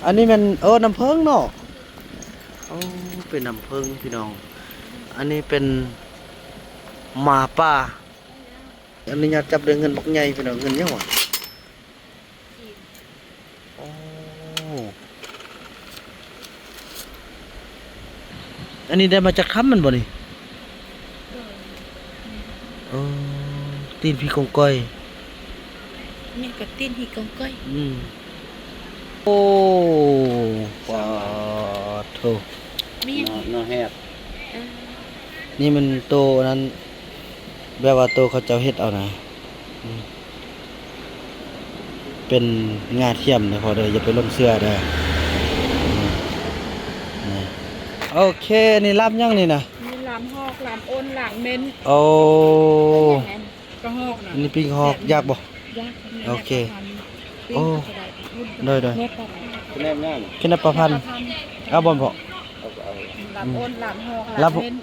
อันนี้มันน้ำเพิงเนาะโอ้เป็นน้ำเพิงพี่น้องอันนี้เป็นหมาป่าอันนี้อยากจับเดือนเงินบักใหญ่พี่น้องเงินเยอะว่ะโอ้อันนี้ได้มาจากค้ำมันบ่นี่โอ้ตีนพี่กงก้อยนี่ก็ตีนหีกงก้อยโอ้ปาโถมีนอแฮดนี่มันโตนั้นแบบว่าโตเขาเจ้าเฮ็ดเอานะเป็นงาเทียมนะพอเด้ออย่าไปลงเสื้อเด้อโอเคนี่รับยังนี่นะมีลามหอกลามอ้นลามเม้นโอ้ก็หอกนะนี่ปิ้งฮอกยากบ่ยากโอเคโอ้ได้แน่นง่ายกินประพันธ์เอาบ่พอลามอ้นลามหอกลามเม้น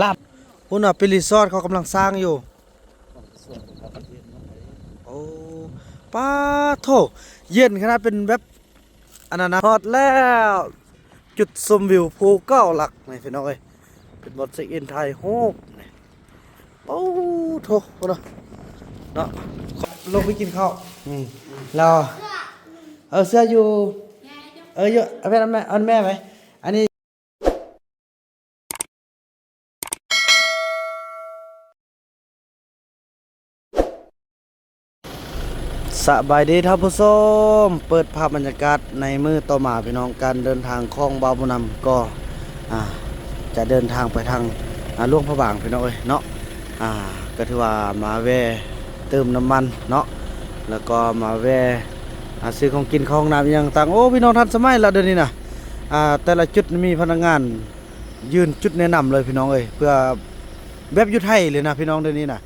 ลาบพุ่นน่ะเป็นรีสอร์ทเขากำลังสร้างอยู่โอ้ป้าโถเย็นขนาดเป็นแบบอันนั้นนะฮอดแล้วจุดชมวิวภูเก้าหลักนี่พี่น้องเอ้ยเป็นบทเช็คอินไทยโฮปนี่โอ้โถพุ่นน่ะเนาะลงไปกินข้าวเราเสื้ออยู่เยอะเอาไปเอาแม่ไหมอันนี้สบายดีท่านผู้ชมเปิดภาพบรรยากาศในมือต่อมาพี่น้องการเดินทางคลองบางบุญนำก็จะเดินทางไปทางหลวงพระบางพี่น้องเอ้ยเนาะก็ถือว่ามาแวะเติมน้ำมันเนาะแล้วก็มาแวะซื้อของกินของน้ำอย่างต่างโอ้พี่น้องทันสมัยละเดี๋ยวนี้นะแต่ละจุดมีพนักงานยืนจุดแนะนำเลยพี่น้องเอ้ยเพื่อแบบยุทธไทยเลยนะพี่น้องเดี๋ยวนี้นะ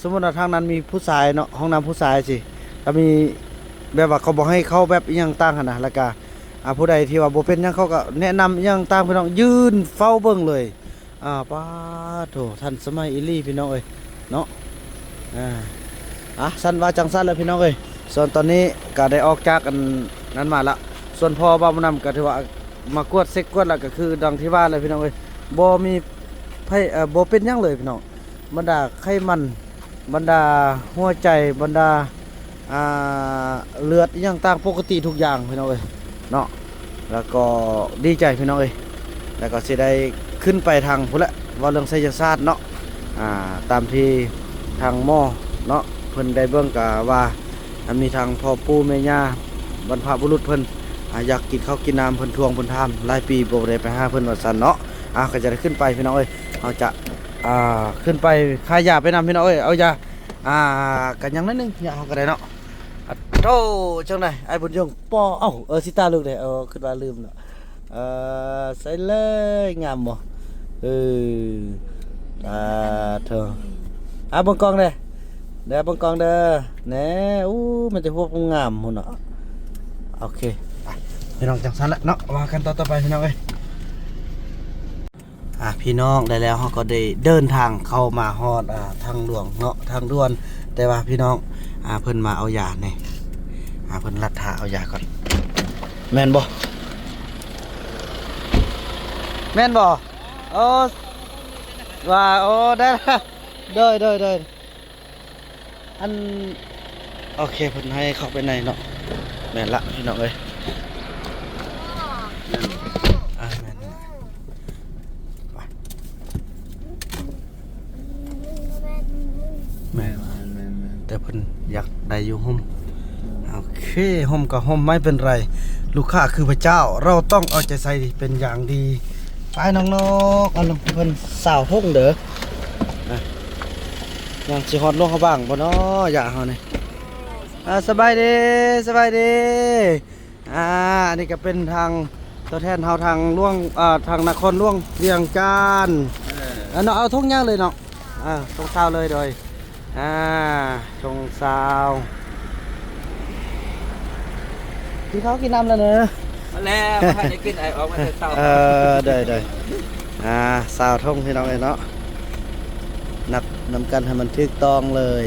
สมมติว่าทางนั้นมีผู้ชายเนาะห้องน้ำผู้ชายสิก็มีแบบว่าเขาบอกให้เข้าแบบอย่างต่างกันนะแล้วก็ผู้ใดที่ว่าบ่เป็นยังเขาก็แนะนำอย่างต่างพี่น้องยืนเฝ้าเบิ่งเลยป้าโถทันสมัยอีลี่พี่น้องเอ้ยเนาะสั้นว่าจังสั้นเลยพี่น้องเอ้ยส่วนตอนนี้ก็ได้ออกจากกันนั้นมาละส่วนพ่อบ้านนำก็ถือว่ามากวดเซ็กกวดแล้วก็คือดังที่ว่าเลยพี่น้องเอ้ยบ่มีไผบ่เป็นยังเลยพี่น้องบรรดาไขมันบรรดาหัวใจบรรดาเลือดอย่างต่างปกติทุกอย่างพี่น้องเอ้ยเนาะแล้วก็ดีใจพี่น้องเอ้ยแล้วก็สิได้ขึ้นไปทางพุ่นละว่าเรื่องไสยศาสตร์เนาะตามที่ทางหมอเนาะเพิ่นได้เบิ่งก็ว่ามีทางพ่อปู่แม่ย่าบรรพบุรุษเพิ่นอยากกินข้าวกินน้ำเพิ่นทวงเพิ่นถามหลายปีบ่ได้ไปหาเพิ่นว่าซั่นเนาะก็จะได้ขึ้นไปพี่น้องเอ้ยเฮาจะขึ้นไปขายยาไปนำพี่น้องเอ้ยเอายากันยังนิดนึงยาเขาก็ได้เนาะโตจังไดไอ้บุญยงปอสิตาลูกเด้ขึ้นมาลืมเนาะใส่เลยงามบ่เธอบังกองเด้บังกองเด้อแหน่มันจะพวกงามพุ่นเนาะโอเคพี่น้องจังซั่นละเนาะว่ากันต่อไปพี่น้องเอ้ยพี่น้องได้แล้วเขาก็ได้เดินทางเข้ามาฮอดทางหลวงเนาะทางด่วนแต่ว่าพี่น้องเพิ่นมาเอายาเนี่ยเพิ่นรัดท่าเอายาก่อนแม่นบ่ว่าได้เด้ออันโอเคเพิ่นให้เข้าไปในเนาะแม่นละพี่น้องเอ้ยแต่เพิ่นอยากได้อยู่ห่มโอเคห่มก็ห่มไม่เป็นไรลูกค้าคือพระเจ้าเราต้องเอาใจใส่เป็นอย่างดีไปน้องๆอันนั้นเพิ่นสาวทุ่งเด้อยังสิฮอดลงเขาบ้างบ่เนาะอย่าเฮานี่สบายดีอันนี้ก็เป็นทางตัวแทนเฮาทางล่วงทางนครหลวงเวียงจันทน์เนาะเอาทุ่งยางเลยเนาะตรงเช้าเลยโดยชงซาวกินข้าวกินน้ำแล้วเนอะมาแล้วท่านได้กินไอออกมาแต่เช้าได้สาวท่องพี่น้องเลยเนาะนับนำกันให้มันถูกต้องเลย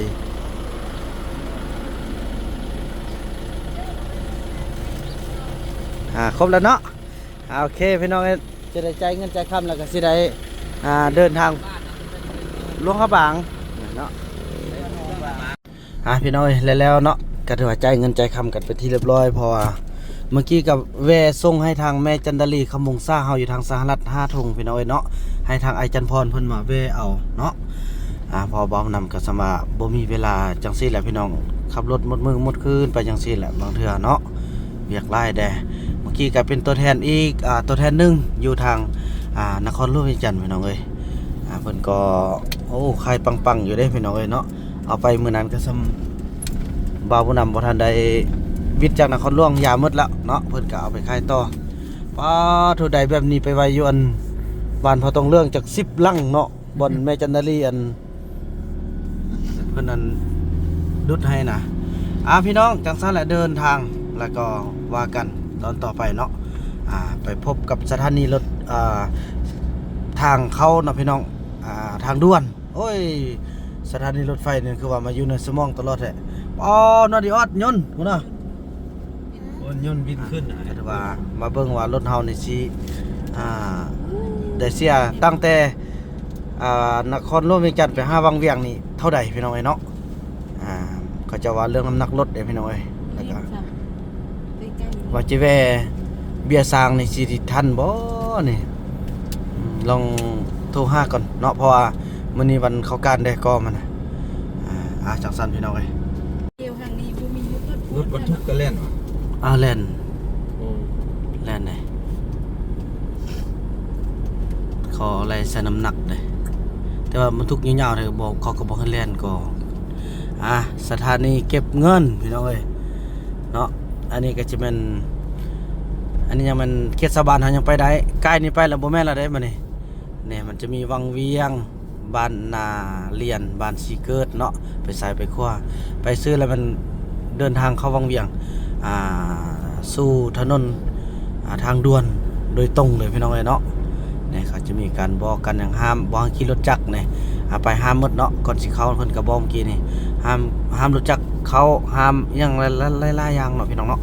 ครบแล้วเนาะโอเคพี่น้องจะได้ใจายเงินใจายคำแล้วก็สิได้เดินทางหลวงพระบางเนาะพี่น้องแล้วเนาะก็ถือว่าจ่ายเงินจ่ายคำกันไปที่เรียบร้อยเพราะว่าเมื่อกี้กับแวส่งให้ทางแม่จันดาลีคำมงซ่าเฮาอยู่ทางสหรัฐ5 ถุงพี่น้องเนาะให้ทางไอจันพรเพิ่นมาแวเอาเนาะพอบ่นำก็สมาบ่มีเวลาจังซี่แหละพี่น้องขับรถหมดมือหมดคืนไปจังซี่แหละบางเทื่อเนาะเวียกหลายแดเมื่อกี้ก็เป็นตัวแทนอีกตัวแทนหนึงอยู่ทางนครหลวงเวียงจันทน์พี่น้องเอ้ยเพิ่นก็โอ้ไข่ปังๆอยู่เด้พี่น้องเอ้ยเนาะเอาไปมื้อนั้นก็สำบ่าวผู้นำบ่ทันได้วิทย์จากนครหลวงยาหมดแล้วเนาะเพิ่นก็เอาไปขายต่อป้าทุใดแบบนี้ไปไว้อยู่อันบ้านพอตรงเรื่องจาก10 ลังเนาะบ่อนแม่จันดาลีอันเพิ่นนั้นดุดให้นะพี่น้องจังซั่นแหละเดินทางแล้วก็ว่ากันตอนต่อไปเนาะไปพบกับสถานีรถทางเข้าเนาะพี่น้องทางด่วนโอ้ยสถานีรถไฟนี่คือว่ามาอยู่ในสมองตลอดแหละนอดีออดยนต์พุ่นน่ะยนต์บินขึ้นแต่ว่ามาเบิ่งว่ารถเฮานี่สิได้เสียตั้งแต่นครหลวงเวียงจันทน์ไปหาวังเวียงนี่เท่าใดพี่น้องเอ้ยเนาะก็จะว่าเรื่องน้ำหนักรถเด้พี่น้องเอ้ยแล้วก็ว่าจิแวเบียร์ซางนี่สิทันบ่นี่ลองโทรหาก่อนเนาะเพราะว่ามื้อนี้วันเข้าการได้ก็มันจังซั่นพี่น้องเอ้ยเดียวทางนี้บ่มีรถบรรทุกก็เล่นแล่นไหนขออะไรใส่น้ำหนักเลยแต่ว่ามันทุกยาวๆเลยบอกเขาก็บอกให้แล่นก็สถานีเก็บเงินพี่น้องเอ้ยเนาะอันนี้ก็จะเป็นอันนี้ยังมันเขตสะบานเฮายังไปได้ใกล้นี่ไปแล้วบ่แม่นละได้มานี่มันจะมีวังเวียงบ้านนาเลียนบ้านสีเกิดเนาะไปสายไปขวาไปซื้อแล้วมันเดินทางเข้าวังเวียงสู่ถนนทางด่วนโดยตรงเลยพี่น้องเอ้ยเนาะนี่เขาจะมีการบอกกันอย่างห้ามบ่ให้ขี่รถจักรนี่ไปห้ามหมดเนาะก่อนสิเข้าเพิ่นก็บอกเมื่อกี้นี่ห้ามรถจักรเข้าห้ามอย่างหลายๆอย่างเนาะพี่น้องเนาะ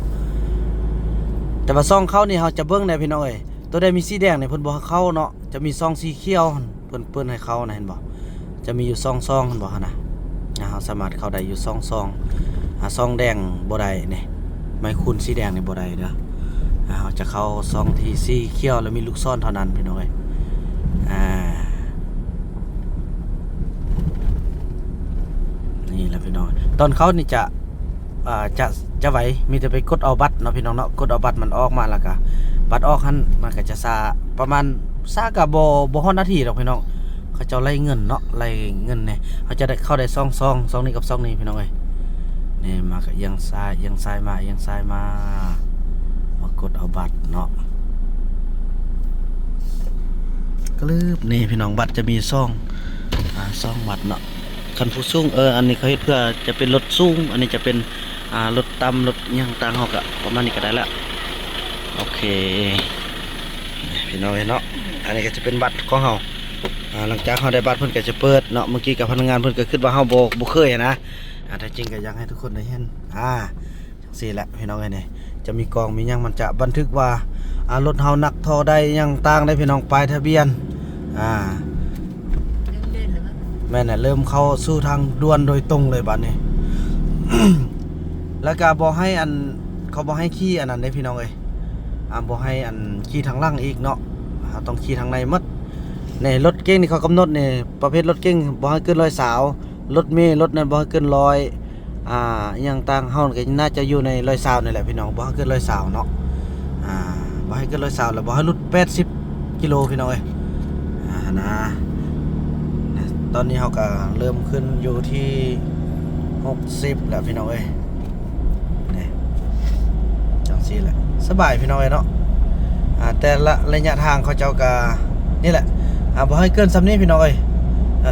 แต่ว่าซองเข้านี่เฮาจะเบิ่งได้พี่น้องเอ้ยตัวใดมีสีแดงนี่เพิ่นบ่ให้เข้าเนาะจะมีซองสีเขียวเพิ่นให้เข้านะเห็นบ่จะมีอยู่ซองเห็นบ่หั่นน่ะเฮาสามารถเข้าได้อยู่ซองซองแดงบ่ได้นี่ไม่คูณสีแดงนี่บ่ได้เด้อเฮาจะเข้าซองที่สีเขียวแล้วมีลูกศรเท่านั้นพี่น้องเอ้ยนี่แหละพี่น้องตอนเขานี่จะไหวมีแต่ไปกดเอาบัตรเนาะพี่น้องเนาะกดเอาบัตรมันออกมาแล้วก็บัตรออกหันมันก็จะซาประมาณก็บ่ฮอดนาทีดอกพี่น้องเขาจะไล่เงินเนาะไล่เงินเนี่ยเขาจะได้เข้าได้ซองนี้กับซองนี้พี่น้องเอ้ยนี่มาก็ยังซ้ายมากดเอาบัตรเนาะกลืบนี่พี่น้องบัตรจะมีซองบัตรเนาะคันผู้สูงอันนี้เขาเฮ็ดเพื่อจะเป็นรถสูงอันนี้จะเป็นรถต่ำรถย่างต่างเฮาก็ประมาณนี้ก็ได้ละโอเคพี่น้องเนาะอันนี้ก็จะเป็นบัตรของเฮาหลังจากเฮาได้บัตรเพิ่นก็จะเปิดเนาะเมื่อกี้กับพนักงานเพิ่นก็คิดว่าเฮาบ่เคยนะแต่จริงก็อยากให้ทุกคนได้เห็นจังซี่แหละพี่น้องเอ้ยนี่จะมีกองมีหยังมันจะบันทึกว่ารถเฮานักเท่าใดหยังต่างได้พี่น้องป้ายทะเบียนแม่น่ะเริ่มเข้าสู่ทางด่วนโดยตรงเลยบัดนี้ แล้วก็บ่ให้เขาบ่ให้ขี่อันนั้นได้พี่น้องเอ้ยบ่ให้ขี่ทางหลังอีกเนาะต้องขี่ทางในหมดในรถเก๋งนี่เขากำหนดนี่ประเภทรถเก๋งบ่ให้เกิน100 สาวรถเมล์รถนั้นบ่ให้เกิน100อย่างต่างเฮาก็น่าจะอยู่ใน100 สาวนี่แหละพี่น้องบ่ให้เกิน100 สาวเนาะบ่ให้เกิน100 สาวแล้วบ่ให้หลุด80 กิโลพี่น้องเอ้ยนะตอนนี้เฮาก็เริ่มขึ้นอยู่ที่60แล้วพี่น้องเอ้ยนี่จังซี่แหละสบายพี่น้องเอ้ยเนาะแต่ละระยะทางเขาเจ้าก็นี่แหละบ่ให้เกินซ้ำนี้พี่น้องเอ้ย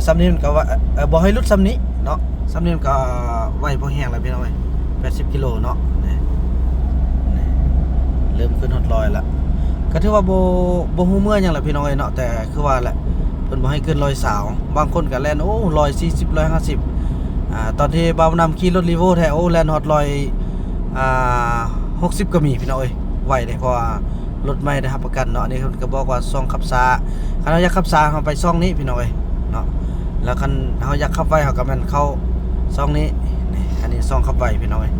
ซ้ำนี้มันก็ว่าบ่ให้หลุดซ้ำนี้เนาะซ้ำนี้มันก็ไว้พอแห้งแล้วพี่น้องเอ้ย80 กิโลเนาะนี่เริ่มขึ้นฮอด100แล้วก็ถือว่าบ่ฮู้เมื่อหยังล่ะพี่น้องเอ้ยเนาะแต่คือว่าแหละเพิ่นบ่ให้เกิน100 สาวบางคนก็แล่น140 150ตอนที่บ่าวนำขี่รถลีโวแท้แล่นฮอด160ก็มีพี่น้องเอ้ย ไว้ได้เพราะว่ารถไม่ได้รับประกันเนาะนี่เพิ่นก็บอกว่าซ่องขับช้าคันเฮาอยากขับช้าเฮาไปซ่องนี้พี่น้องเอ้ยเนาะแล้วคันเฮาอยากขับไวเฮาก็แม่นเข้าซ่องนี้นี่อันนี้ซ่องขับไวพี่น้องเอ้ย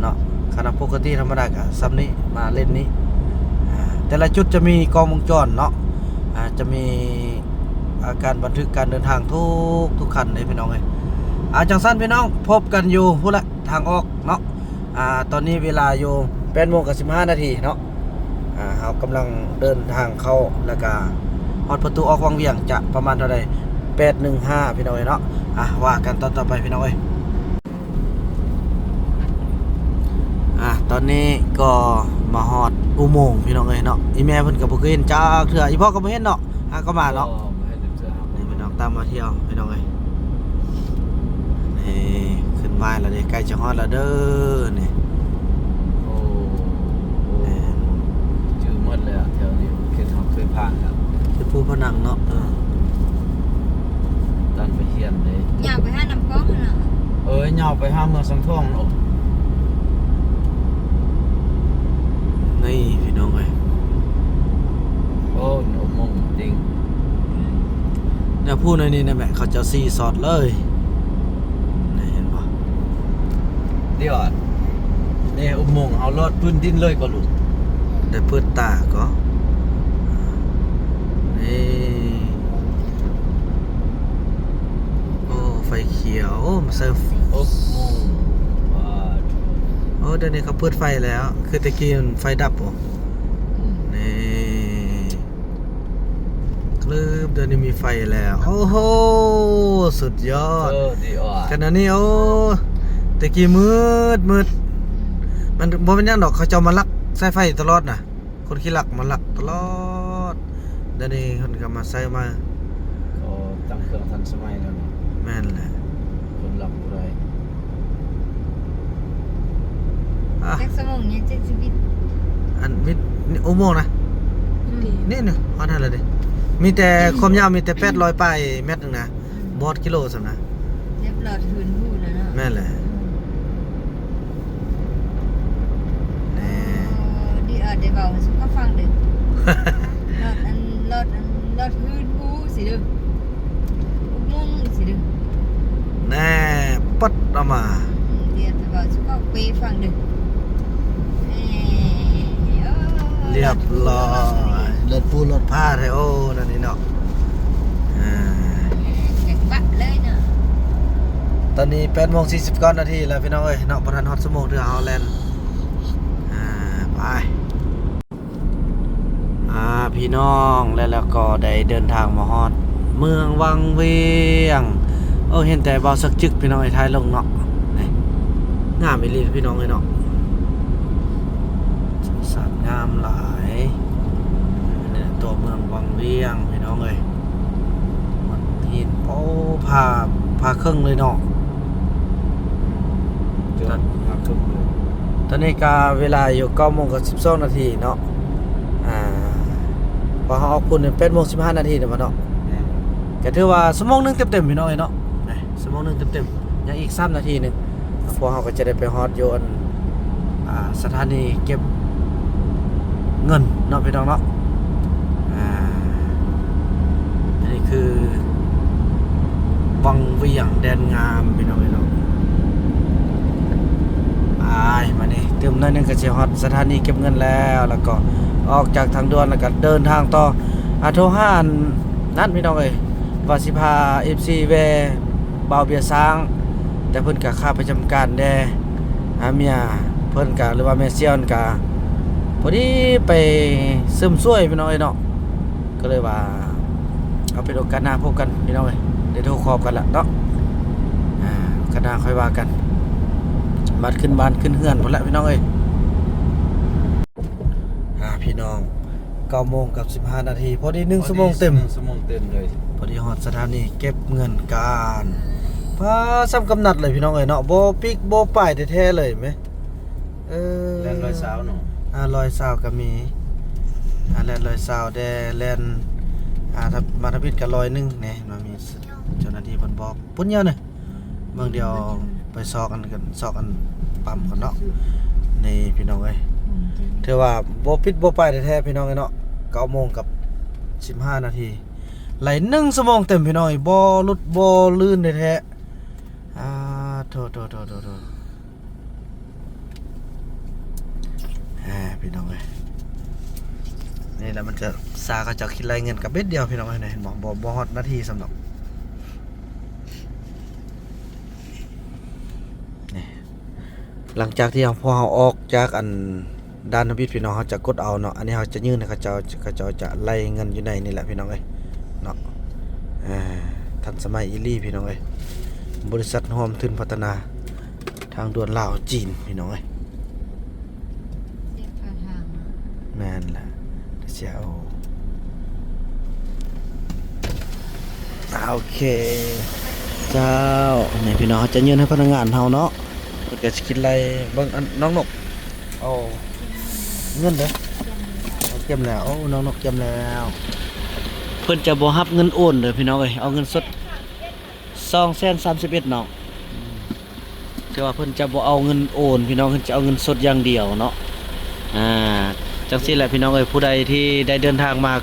เนาะคันปกติธรรมดาก็ซ้ำนี้มาเล่นนี้แต่ละจุดจะมีกล้องวงจรเนาะจะมีอาการบันทึกการเดินทางทุกคันเลยพี่น้องเอ้ยจังซั่นพี่น้องพบกันอยู่พุ่นละทางออกเนาะตอนนี้เวลาอยู่8:15 นาทีเนาะเรากำลังเดินทางเข้าแล้วก็ฮอดประตูออกวังเวียงจะประมาณเท่าใด8:15พี่น้องเอ้ยเนาะว่ากันตอนต่อไปพี่น้องเอ้ยตอนนี้ก็มาฮอดอุโมงค์พี่น้องเอ้ยเนาะอีแม่เพิ่นก็บ่เคยเห็นจักเทื่ออีพ่อก็บ่เห็นเนาะก็มาเนาะนี่พี่น้องตามมาเที่ยวพี่น้องเอ้ยนี่ขึ้นมาแล้วเด้ใกล้จะฮอดแล้วเด้อนี่ชื่อหมดเลยแถวนี้เคยผ่านแล้ว คือผู้พนังเนาะตอนไปเฮียนเลย อยากไปหาน้ำก๊อกน่ะ เหยาไปห้าเมืองสังทองเนาะ นี่พี่น้องเอ้ย โอ้หนูมงจริง เนี่ยพูดในนี้นะแม่เขาจะซีสอดเลยนี่เห็นปะ เดี๋ยวนี่อุโมงค์เอาลอดพื้นดินเลยก็ลูก ได้เปิดตาก็นี่โอ้ไฟเขียวโอ้มาเซิร์ฟ อุโมงค์โอ้เดี๋ยวนี้เขาเปิดไฟแล้วคือตะกี้มันไฟดับป่ะนี่คลืบเดี๋ยวนี้มีไฟแล้วโอ้โหสุดยอดขณะนี้โอ้ตะกี้มืดมันบ่เป็นหยังดอกเขาจะมาลักสายไฟตลอดน่ะคนขี้ลักมาลักตลอดเดี๋ยวนี้คนก็มาใส่มาตั้งเครื่องทันสมัยแล้วเนาะ แม่นแหละ คนหลับบ่ได้ จักสมองเนี่ยจักชีวิต อันมิดนี่อุโมงค์นะนี่นึงฮอดนั่นเลยดิมีแต่ความยาวมีแต่800ปลายเมตรนึงนะบ่ฮอดกิโลซั่นนะ เรียบร้อยหืนหู้แล้วเนาะ แม่นแหละนี่ ดีได้เบาสุขฟังเด้อรถหืนหู้สิเด้ออุโมงค์สิเด้อ แน่ปัดออกมา เดี๋ยวได้เบาสุขไปฟังเด้อเรียบร้อยรถปูรถผ้าไทโอนั่นนี่เนาะแข็งบัดเลยเนาะ ตอนนี้8:49 นาทีแล้วพี่น้องเอ้ยเนาะบ่ทันฮอดชั่วโมงเทื่อเฮาแลนด์ไปพี่น้องแล้วก็ได้เดินทางมาฮอดเมืองวังเวียงเห็นแต่เบาสักจึกพี่น้องไอ้ท้ายลงเนาะนี่งามอีหลีพี่น้องเอ้ยเนาะสัตว์งามหลายนี่ตัวเมืองวังเวียงพี่น้องเอ้ยมันหินโอ้พาเครื่องเลยเนาะ จนมาครึ่งเลย ตอนนี้ก็เวลาอยู่9:12 นาทีเนาะพอเขาออกพุ่นเป็น8:15 นาทีเนาะเนาะก็ถือว่าชั่วโมงนึงเต็มๆพี่น้องเนาะชั่วโมงนึงเต็มๆยังอีก3 นาทีนึงพอเขาก็จะได้ไปฮอดอยู่สถานีเก็บเงินเนาะพี่น้องเนาะอันนี้คือวังเวียงแดนงามพี่น้องเนาะมานี่เติมหน่อยนึงก็สิฮอดสถานีเก็บเงินแล้วก็ออกจากทางด่วนแล้วก็เดินทางต่อโทรหานั่นพี่น้องเอ้ยว่าสิพา FC แวบ่าวเบียร์ช้างแต่เพิ่นก็ค่าประจำการแด่เมียเพิ่นก็หรือว่าแม่เซียนก็พอดีไปซึมช่วยพี่น้องเอ้ยเนาะก็เลยว่าเอาเป็นโอกาสหน้าพบกันพี่น้องเอ้ยเดี๋ยวโทรขอกันละเนาะกันหน้าค่อยว่ากันบัดขึ้นบ้านขึ้นเฮือนพุ่นละพี่น้องเอ้ยพี่น้อง9:15 นาทีพอดี1ชั่วโมงเต็ม 1 ชั่วโมงเต็มเลย พอดีฮอดสถานีเก็บเงินการพาซ้ำกำนัดเลยพี่น้องเอ้ยเนาะบ่ปิกบ่ป้ายแท้ๆเลยไหมแล่น100 สาวเนาะ100 สาวก็มีแล่น100 สาวแดแล่นถ้ามาทบิดก็100นึงแหน่มันมีเจ้าหน้าที่เพิ่นบอกปุ่นเดียวนี่เบิ่งเดียวไปซอกกันซอกกันปั๊มกันเนาะนี่พี่น้องเอ้ย ม ถือว่าบ่ปิดบ่ไปแท้ๆพี่น้องเนาะ9โมงกับ15นาทีไหล1ชั่วโมงเต็มพี่น้องบ่หลุดบ่ลื่นแท้ๆโทพี่น้องเอ้ยนี่แหละมันจะซาเขาจะคิดรายเงินกับเบ็ดเดียวพี่น้องเอ้ยเห็นบ่ฮอดนาทีสำหรับนี่หลังจากที่พอเราออกจากอันด้านทบิดพี่น้องเขาจะกดเอาเนาะอันนี้เขาจะยื่นให้เขาเจ้าจะไล่เงินอยู่ในนี่แหละพี่น้องเอ้ยเนาะทันสมัยอีลี่พี่น้องเอ้ยบริษัทร่วมทุนพัฒนาทางด่วนลาวจีนพี่น้องเอ้ย เรียกพาทาง แม่นแหละเสียโอเคเจ้าเนี่ยพี่น้องเขาจะยื่นให้พนักงานเฮาเนาะเพิ่นก็สิคิดอะไรเบิ่งอันน้องนกเอาเงินเด้อเอาเก็บแล้วโอ้น้องนกเก็บแล้วเพิ่นจะบ่รับเงินโอนเด้อพี่น้องเอ้ยเอาเงินสด231,000เนาะแต่ว่าเพิ่นจะบ่เอาเงินโอนพี่น้องเพิ่นจะเอาเงินสดอย่างเดียวเนาะจังซี่แหละพี่น้องเอ้ยผู้ใดที่ได้เดินทางมา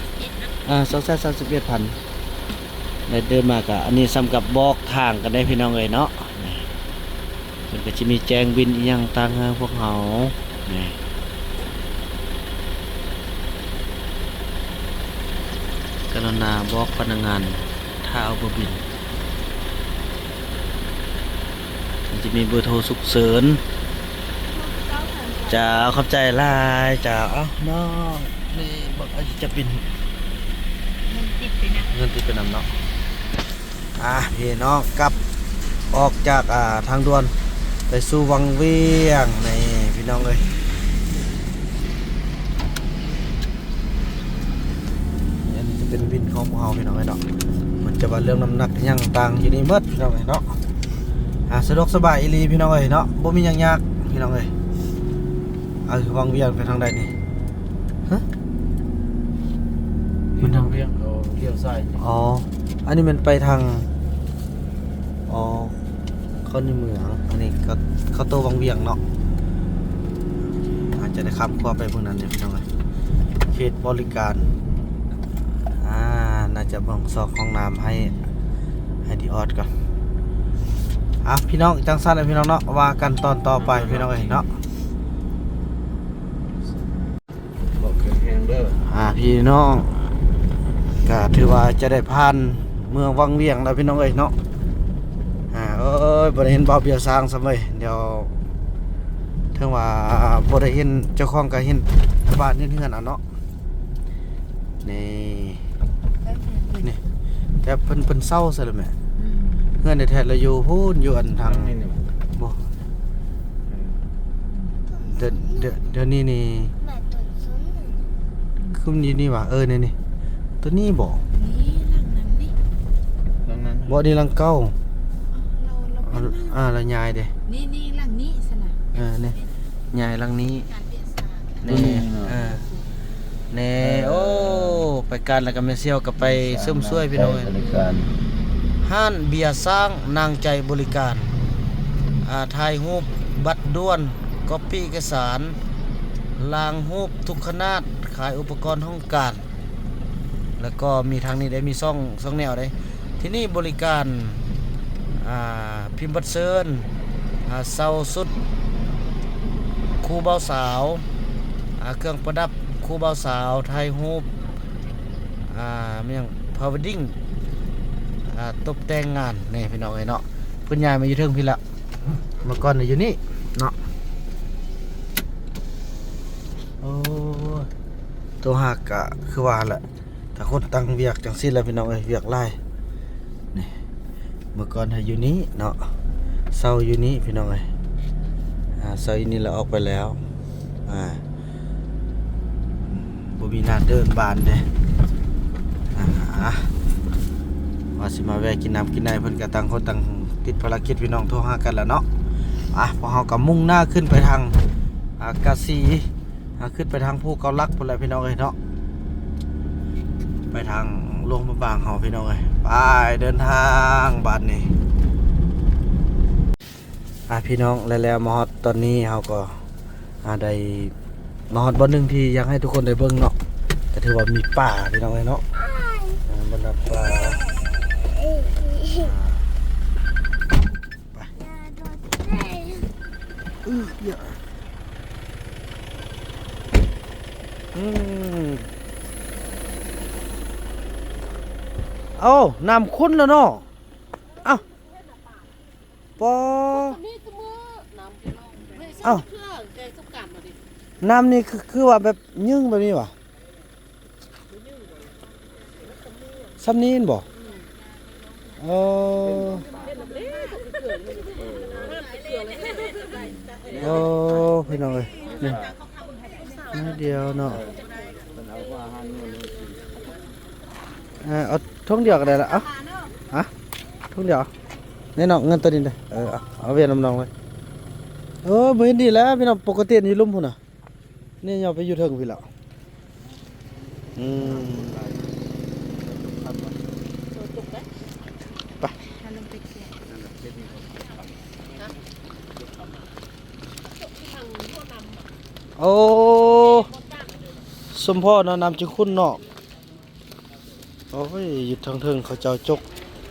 231,000ได้เดินมากะอันนี้ซ้ำกับบอกทางกันได้พี่น้องเอ้ยเนาะมันก็จะมีแจ้งบินอีหยังต่างพวกเฮานี่กรุณาบอกพนักงานถ้าเอาบ่บินมันจะมีเบอร์โทรฉุกเฉินจะขอบใจหลายจะน้องนี่บอกจะบิน มันติดไปนะ เงินติดไปนำเนาะพี่น้องกลับออกจากทางด่วนไปสู่วังเวียงในพี่น้องเลยอันนี้จะเป็นบินของพวกเราพี่น้องเลยเนาะมันจะว่าเรื่องน้ำหนักยังต่างอยู่นี่หมดพี่น้องเลยเนาะสะดวกสบายอีหลีพี่น้องเลยเนาะบ่มีหยังยากพี่น้องเลยคือวังเวียงไปทางใดนี่ฮะ มันทางเลี้ยงเขาเลี้ยวซ้าย อันนี้มันไปทางเข้าในเมืองอันนี้ก็เข้าตัววังเวียงเนาะอาจจะได้ข้ามขั้วไปพวกนั้นเนี่ยพี่น้องเขตบริการน่าจะบังซอกห้องน้ำให้ดีออดก่อนพี่น้องจังสั้นเลยพี่น้องเนาะว่ากันตอนต่อไปพี่น้องเนาะ บอกแข็งๆเด้อพี่น้องก็ถือว่าจะได้ผ่านเมืองวังเวียงแล้วพี่น้องเนาะบ่ได้เห็นบ่าวเบียร์สร้างซะเว้ยเดี๋ยวถึงว่าบ่ได้เห็นเจ้าของก็เห็นบ้านเฮือนเนาะนี่แต่เพิ่นเศร้าซะแล้วแม่เฮือนแท้ๆแล้วอยู่พู้นอยู่อันทางบ่เดี๋ยวนี้นี่คือนี่ว่านี่ตัวนี้บ่ นี่หลังนั้นนี่ ดังนั้น บ่นี่หลังเก่า เราแล้วยายเด้ นี่หลังนี้สนะ นี่ยายหลังนี้ การเปลี่ยนสาร นี่โอ้ไปกันแล้วก็แม่เซี่ยวก็ไปซึมช่วยพี่น้อง บริการ ห้านเบียร์สร้างนางใจบริการถ่ายรูปบัตรด่วนก๊อปปี้เอกสารลางรูปทุกขนาดขายอุปกรณ์ห้องการแล้วก็มีทางนี้ได้มีซ่องแนวได้ที่นี่บริการพิมพ์บัตรเชิญเซาสุดคู่เบาสาวเครื่องประดับคู่เบาสาวถ่ายรูปมีอย่างพาวเวดดิ้งตกแต่งงานนี่พี่น้องเนาะเพิ่นย้ายมาอยู่เทิงพี่ละเมื่อก่อนอยู่นี่เนาะโอ้ตัวหักก็คือว่าแหละถ้าคนตั้งเวียกจังซี่แหละพี่น้องเวียกหลายนี่เมื่อก่อนอยู่นี้เนาะเซาอยู่นี้พี่น้องเซาอยู่นี่แล้วออกไปแล้วบ่มีงานเดินบานเด้ว่าสิมาแวะกินน้ำกินได้เพิ่นก็ต่างคนต่างติดภารกิจพี่น้องโทรหากันแล้วเนาะพอเฮาก็มุ่งหน้าขึ้นไปทางกาสีขึ้นไปทางภูเกาลักพุ่นแหละพี่น้องเนาะไปทางหลวงพระบางเฮาพี่น้องไปเดินทางบัดนี้พี่น้องแล้วมาฮอดตอนนี้เฮาก็ได้ มาฮอดบ่หนึงที่อยากให้ทุกคนได้เบิ่งเนาะก็ถือว่ามีป่าพี่น้องเอ้ยเนาะบรรดาป่าไปอย่าเอ้าน้ำขุ่นแล้วเนาะเอ้าปอเอ้าน้ำนี่คือว่าแบบยึ่งแบบนี้วะซ้ำนี้บ่เออโอ้พี่น้องเอ้ยนี่นิดเดียวเนาะเอาทุ่งเดียวก็ได้ละเอ้าฮะทุ่งเดียวนี่เนาะเงินตัวนี้เลยเอาเวียนน้องๆเลยบ่เห็นดีแล้วพี่น้องปกติอยู่ลุ่มพุ่นน่ะนี่อย่าไปอยู่เทิงพี่แล้วไปโอ้สมพ่อเนาะนำจึงคุ้นเนาะโอ้ยอยู่ทางเทิงเขาเจ้าจก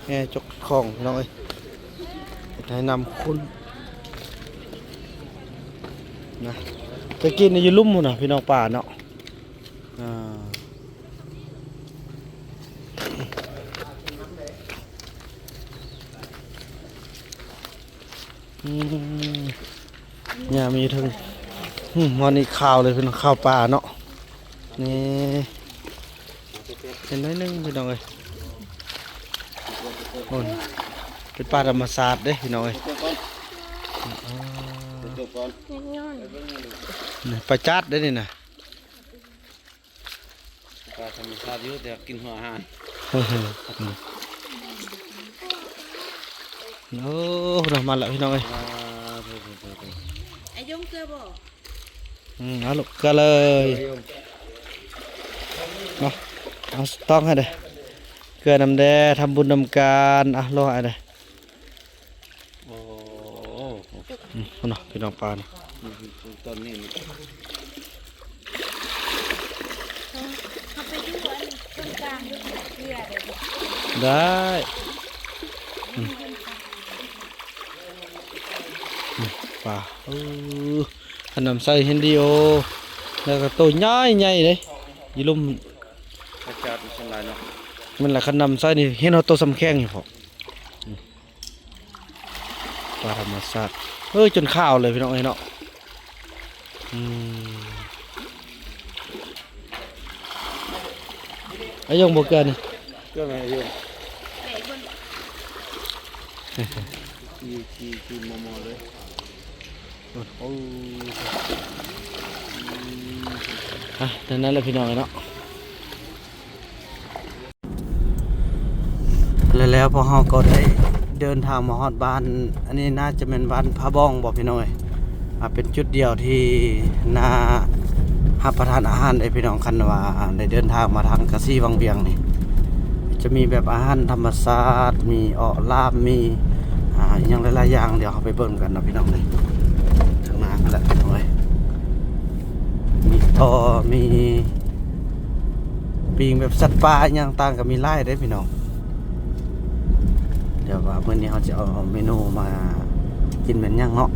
แง่จกของพี่น้องเอ้ยให้นำคุ้นนะตะกี้นี่อยู่ลุ่มพุ่นน่ะพี่น้องป่าเนาะเนี่ยมีถึงวันนี้ข้าวเลยเป็นข้าวปลาเนาะนี่เห็นน้อยนึงพี่น้องเอ้ยโอ้ยเป็นปลาธรรมชาติเด้พี่น้องเอ้ยนี่ปลาจัดได้นี่นะ ปลาธรรมชาติอยู่แต่กินหัวอาหาร โอ้เรามาแล้วพี่น้องเอ้ย ไอ้ยงเกลือบ่ เอาลูกก็เลยเนาะเอาต้องให้เด้อเกลือน้ำแดงทำบุญนำการโลให้เด้อ โอ้เนาะพี่น้องปลาเนาะ ต้นนี้ เขาไปดูอันต้นกลางด้วยเกลือเด้อ ได้ปลาขนมใส่เฮนดิโอแล้วก็ตัวใหญ่ใหญ่เลยยีลุ่ม ปลาจัดมันหลายเนาะ มันแหละขนมใส่นี่เห็นเอาตัวสำแข้งอยู่พอปลาธรรมชาติจนข้าวเลยพี่น้องเอ้ยเนาะไอ้ยงบวกเกินนี่ ก็ไม่อยู่ ไอ้บน ที่มอเลย นั่นแหละพี่น้องเนาะแล้วพอเฮาก็ได้เดินทางมาฮอดบ้านอันนี้น่าจะเป็นบ้านพระบ้องบอกพี่น้องเป็นจุดเดียวที่น่ารับประทานอาหารได้พี่น้องคันว่าได้เดินทางมาทางกะซี่วังเวียงนี่จะมีแบบอาหารธรรมชาติมีลาบมีอย่างหลายๆอย่างเดี๋ยวเราไปเบิ่งกันนะพี่น้องเลยทางน้ำแหละพี่น้องเลยมีต่อมีปิงแบบสัตว์ป่าอย่างต่างก็มีไล่ได้พี่น้องเดี๋ยวว่ามื้อนี้เราจะเอาเมนูมากินเป็นย่างเนาะ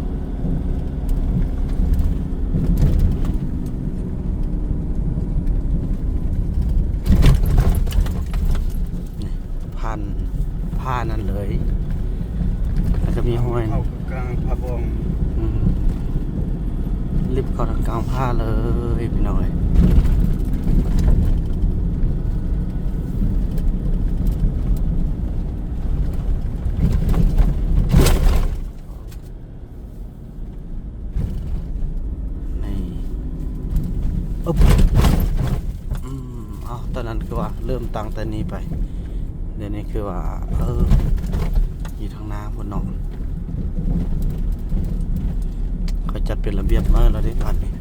ผ้านั่นเลยแล้วก็มีห้อย เข้ากลางพะบอง ลิบเข้าทางกลางผ้าเลยพี่น้องนี่ตอนนั้นคือว่าเริ่มตั้งแต่นี้ไปเดี๋ยวนี้คือว่าอยู่ทางน้ำบนนองเขาจัดเป็นระเบียบมากแล้วได้ผ่านนี่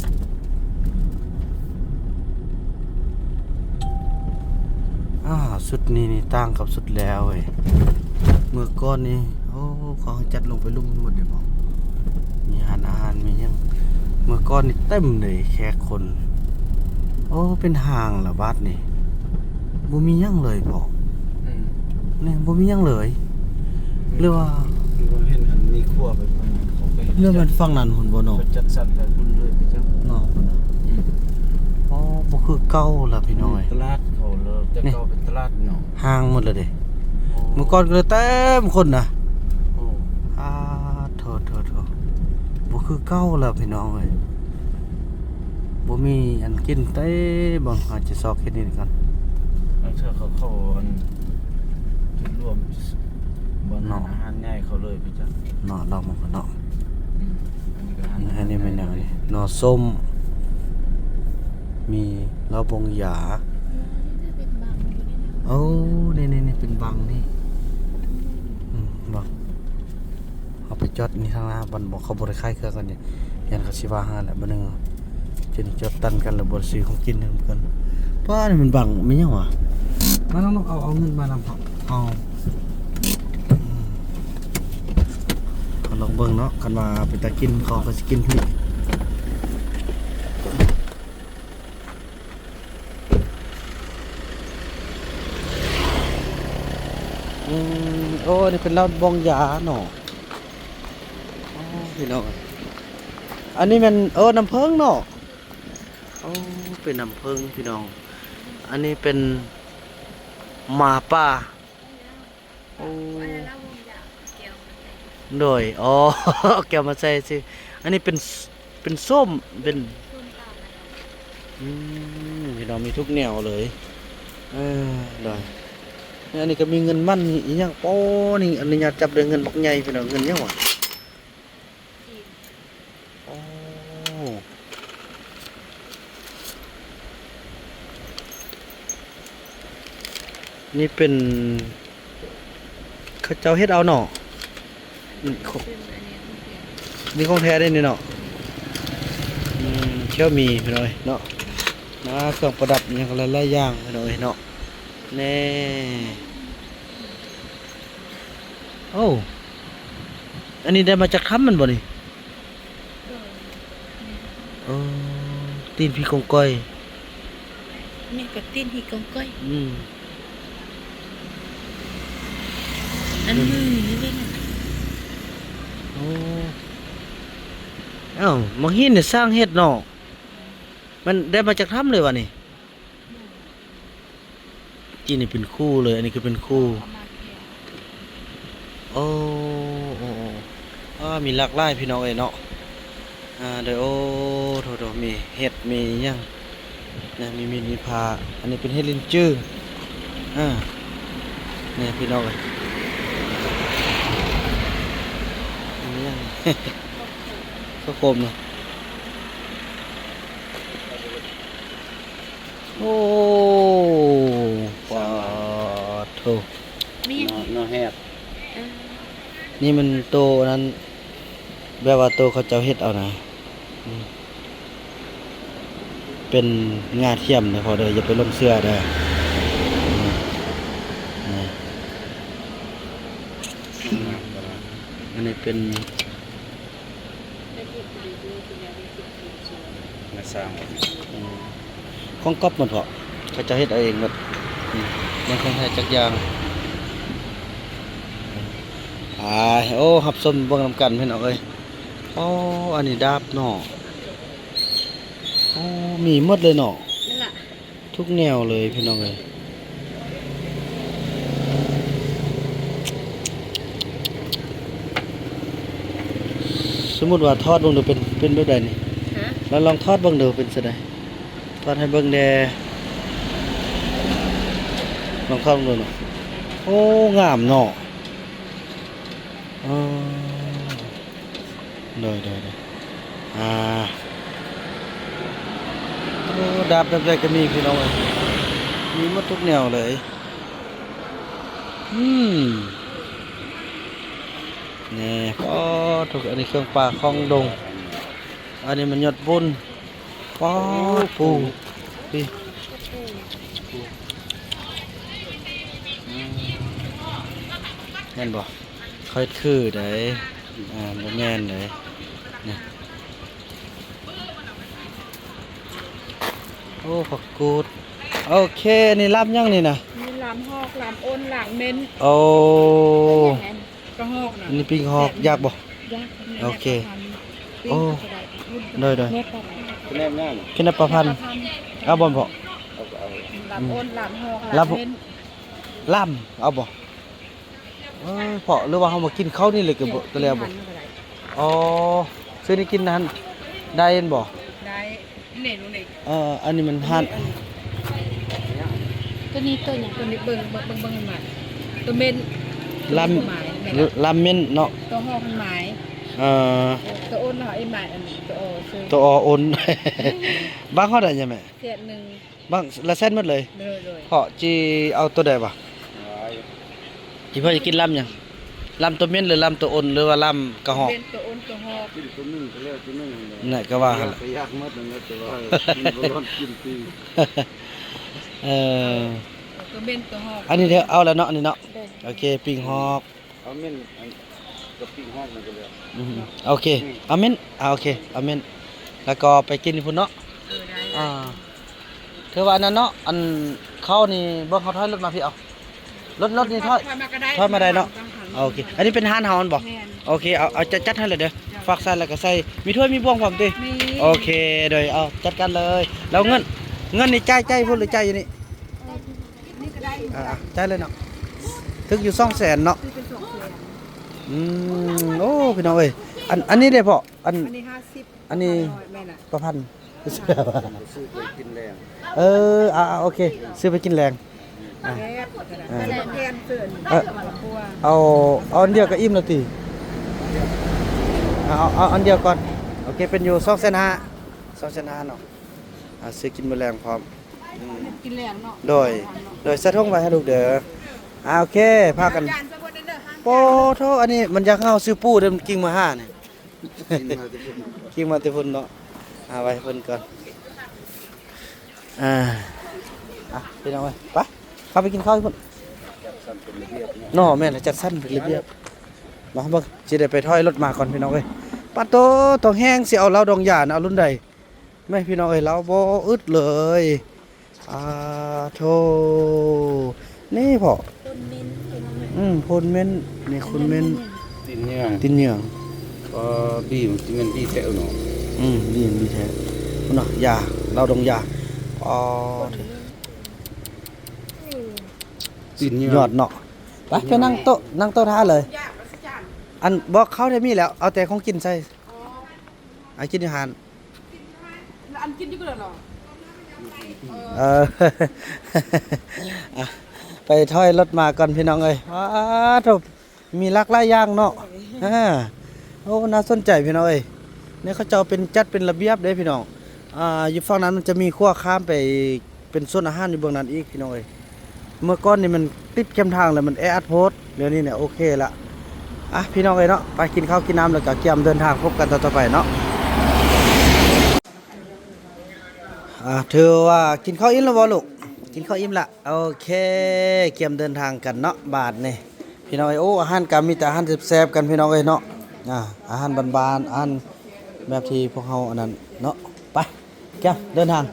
สุดนี้นี่ตั้งกับสุดแล้วเว้ยเมื่อก่อนนี่เขาจัดลงไปลุ่มหมดเลยบอกมีอาหารมียัง เมื่อก่อนนี่เต็มเลยแขกคน โอ้เป็นห้างละวัดนี่บ่มีหยังเลยพ่อ นี่บ่มีหยังเลยหรือว่า คือว่าเห็นอันมีครัวไปประมาณเขาไป เรื่องมันฟังนั่นหุ่นบ่เนาะ เขาจัดสรรไปคุณเลยไปจ้ะ เนาะอ๋อบ่คือเก่าล่ะพี่น้อย ตลาดเขาเลยแต่ก็เป็นตลาดเนาะ ห้างหมดเลยเด้เมื่อก่อนก็เลยเต็มคนน่ะ โอ้ โทษบ่คือเก่าล่ะพี่น้องเอ้ยบ่มีอันกินเต้บ่อาจจะซอกเฮ็ดนี่ก่อน แล้วเธอเขาเข้าอันจุดรวมบ่อนอาหารง่ายเขาเลยไปจ้ะ เนาะเรามันก็เนาะ อันนี้ก็อาหาร อันนี้เป็นหยังนี่หน่อส้ม มีเหล้าบงหยาโอ้นี่เป็นบังนี่บังเอาไปจอดนี่ทางหน้าบันบอกเขาบ่ได้ขายเครื่องกันนี่ยันเขาสิว่าหาแหละบ่นึงจะนี่จอดตันกันแล้วบ่ซื้อของกินนำกันป้านี่มันบังมีหยังวะมาน้องๆเอาเงินมานำเอาก็ลองเบิ่งเนาะคันว่าไปตากินเขาก็สิกินพี่โอ้นี่เป็นเหล้าบองยาเนาะอ๋อพี่น้องอันนี้มันน้ำเพิงเนาะโอ้เป็นน้ำเพิงพี่น้องอันนี้เป็นหมาป่าโอ้โดยอ๋อ แก้วมาใส่สิอันนี้เป็นส้มเป็นพี่น้องมีทุกแนวเลยได้อันนี้ก็มีเงินมั่นอีหยังโอ้นี่อันนี้อยากจับได้เงินบักใหญ่พี่น้องเงินยังวะโอ้นี่เป็นเขาเจ้าเฮ็ดเอาเนาะนี่ของแท้ได้นี่เนาะเชี่ยวมีพี่น้อยเนาะเครื่องประดับอหยังก็หลายๆอย่างพี่น้อยเนาะแน่โอ้อันนี้ได้มาจากถ้ำมันบ่นี่ตีนพี่กงก้อย นี่กับตีนฮีกงก้อย อันมือนี่เด้น่ะ โอ้มังหินเนี่ยสร้างเฮ็ดเนาะมันได้มาจากถ้ำเลยวะนี่จีนี่เป็นคู่เลย อันนี้คือเป็นคู่โอ้มีหลากหลายพี่น้องเอ้ยเนาะเดี๋ยวโถมีเห็ดมีหยังนะมีผ้าอันนี้เป็นเห็ดลินจื้อนี่พี่น้องเอ้ยอันนี้ยัง ข้าวโพดเนาะโอ้ปาโถ มี เนาะแฮด นี่มันโตนั้นแบบว่าโตเขาเจ้าเฮ็ดเอานะเป็นงาเทียมนะพอเด้ออย่าไปลงเสื้อเด้ออันนี้เป็น มาสร้าง ของก๊อบหมดเพาะเขาเจ้าเฮ็ดเอาเองหมดยังคงใช้จักรยางโอ้หับส้มเบิ่งนำกันเพิ่นเอาเอ้ยอันนี้ดาบเนาะมีหมดเลยเนาะ นั่นล่ะ ทุกแนวเลยพี่น้องเอ้ยสมมุติว่าทอดเบิ่งดูเป็นแบบใดนี่ ฮะ แล้วลองทอดเบิ่งดูเป็นจังได๋ทอดให้เบิ่งแดลองทอดเบิ่งดูเนาะโอ้งามเนาะโดยดาบแบบใดก็มีพี่น้องเอ้ยมีหมดทุกแนวเลยนี่ถูกอันนี้เครื่องปลาคลองดงอันนี้มันยอดบุญปูพี่แม่นบ่ค่อยคือได้บ่แม่นได้เนี่ย โอ้ผักกูดโอเคนี่ลำยังนี่นะ มีลำหอกลำอ้นลำเม้น โอ้ กระหอกนะ นี่ปิ้งฮอกยากบ่ ยาก โอเค โอ้ โดย คะแนนง่าย กินน้ำปลาพันธุ์เอาบ่พอ ลำอ้นลำหอก ลำ ลำเม้น ล่ำเอาบ่พอหรือว่าเฮามากินข้าวนี่เลยก็แล้วบ่อ๋อซื้อนี่กินนั้นได้เห็นบ่ ได้นี่รู้นี่ อันนี้มันหั่น ตัวนี้ตัวอย่างตัวนี้เบิ่งมาตัวเม้น ล หมาย ำลำเม่นเนาะ ตัวหอกมันหมาย เอ่อ ตัวอ้นเหรอไอ้หมายอันนี้ตัวโอซื้อ ตัวออน บางเฮาได้ยังแม่ เสียหนึ่ง บางละเส้นหมดเลย เลย เพาะจีเอาตัวใดบ่จีเพิ่นจะกินลำหยังลำตัวเม่นหรือลำตัวอ่อนหรือว่าลำกระหอก เป็นตัวอ้นตัวหอก กินตัวนึงก็แล้วตัวนึง นี่ก็ว่าหั่นล่ะ ไปยากมากเลยนะแต่ว่ากินบ่ร้อนกินปี เออ ตัวเม้นตัวหอก อันนี้เด้อเอาแล้วเนาะอันนี้เนาะ เด้อ โอเคปิ้งฮอก เอาเม่นกับปิ้งห้องนั่นก็แล้ว โอเคเอาเม่นโอเคเอาเม่นแล้วก็ไปกินพุ่นเนาะ ได้ อ่าเธอว่าอันนั้นเนาะอันเข้านี่บ่เขาถอยรถมาพี่เอารถนี่ถอย ถอยมาได้เนาะ โอเคอันนี้เป็นห้านเฮาอันบ่ แม่น โอเคเอาจัดให้เลยเด้อฝากใส่แล้วก็ใส่มีถ้วยมีบ่วงพร้อมติ มี โอเคโดยเอาจัดกันเลยแล้วเงินนี่จ่ายพุ่นหรือจ่ายอยู่นี่ นี่ก็ได้ จ่ายเลยเนาะถึกอยู่200,000เนาะ ที่เป็นสองเสือ โอ้พี่น้องเอ้ยอันนี้ได้พออัน อันนี้50 อันนี้ แม่น่ะ ประพันธ์ ซื้อไปกินแรง โอเคซื้อไปกินแรง แซ่บก็ได้แต่แทนเสือ เอ่อ มันกลัว เอาอันเดียวก็อิ่มแล้วติเอาอันเดียวก่อนโอเคเป็นอยู่2,500เนาะซื้อกินมื้อแรงพร้อม กินแรงเนาะ โดยสะทงไว้ให้ลูกเด้อโอเคพากัน จานซะบ่ได้เด้อฮะ โปโทอันนี้มันอยากเฮาซื้อปูเด้อมันกิ่งมาห้านี่ กินมาจะเป็น กิ่งมาแต่พุ่นเนาะไว้ให้เพิ่นก่อนพี่น้องเอ้ยไปเข้าไปกินข้าวที่พุ่น สั่นเป็นระเบียบเนี่ย น้อแม่นจัดสั้นเป็นระเบียบมาเบิ่งสิได้ไปถอยรถมาก่อนพี่น้องเอ้ยปะโตต้องแห้งสิเอาเหล้าดองหยานะเอารุ่นใดไม่พี่น้องเอ้ยเราบ่อึดเลยโธนี่พ่อพ่นเม่นนี่คุณเม่น ตินเนี่ย ตินเหยือง ก็บีมันสิมันบีแท้เนาะ ดีแท้พุ่นเนาะยาเหล้าดองหยาตินเนี่ย ยอดเนาะไปไปนั่งโต๊ะท่าเลย อันบอกเขาได้มีแล้วเอาแต่ของกินใส่กินอาหาร อันกินอยู่ก็ได้เหรอ อ่ะไปถอยรถมาก่อนพี่น้องเอ้ยทุบมีหลากหลายอย่างเนาะโอ้น่าสนใจพี่น้องเอ้ยเนี่ยเขาจะเอาเป็นจัดเป็นระเบียบเด้พี่น้องอยู่ฝั่งนั้นมันจะมีขั้วข้ามไปเป็นส่วนอาหารอยู่เบื้องนั้นอีกพี่น้องเอ้ยเมื่อก่อนนี่มันติดเข้มทางแล้วมันแออัดโพสเดี๋ยวนี้เนี่ยโอเคละพี่น้องเอ้ยเนาะไปกินข้าวกินน้ำแล้วก็เตรียมเดินทางพบกันต่อไปเนาะเธอว่ากินข้าวอิ่มแล้วบ่ลูกกินข้าวอิ่มละโอเคเตรียมเดินทางกันเนาะบาทนี่พี่น้องเอ้ยโอ้อาหารก็มีแต่อาหารแซ่บๆกันพี่น้องเอ้ยเนาะอาหารบานๆอาหารแบบที่พวกเฮาอันนั้นเนาะไปแก้วเดินทาง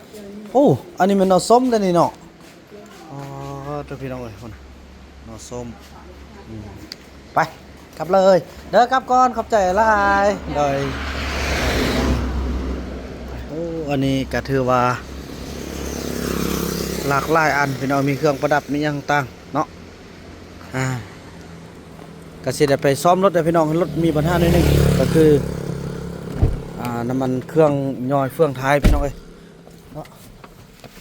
โอ้อันนี้มันหน่อส้มเลยนี่เนาะตัวพี่น้องเอ้ยคนหน่อส้มไปกลับเลยเด้อกลับก่อนขอบใจหลายโดยโอ้อันนี้ก็ถือว่าหลากหลายอันพี่น้องมีเครื่องประดับมีหยังต่างเนาะก็สิได้ไปซ้อมรถได้พี่น้องรถมีปัญหาหน่อยนึงก็คือน้ำมันเครื่องย่อยเฟืองท้ายพี่น้องเอ้ยเนาะ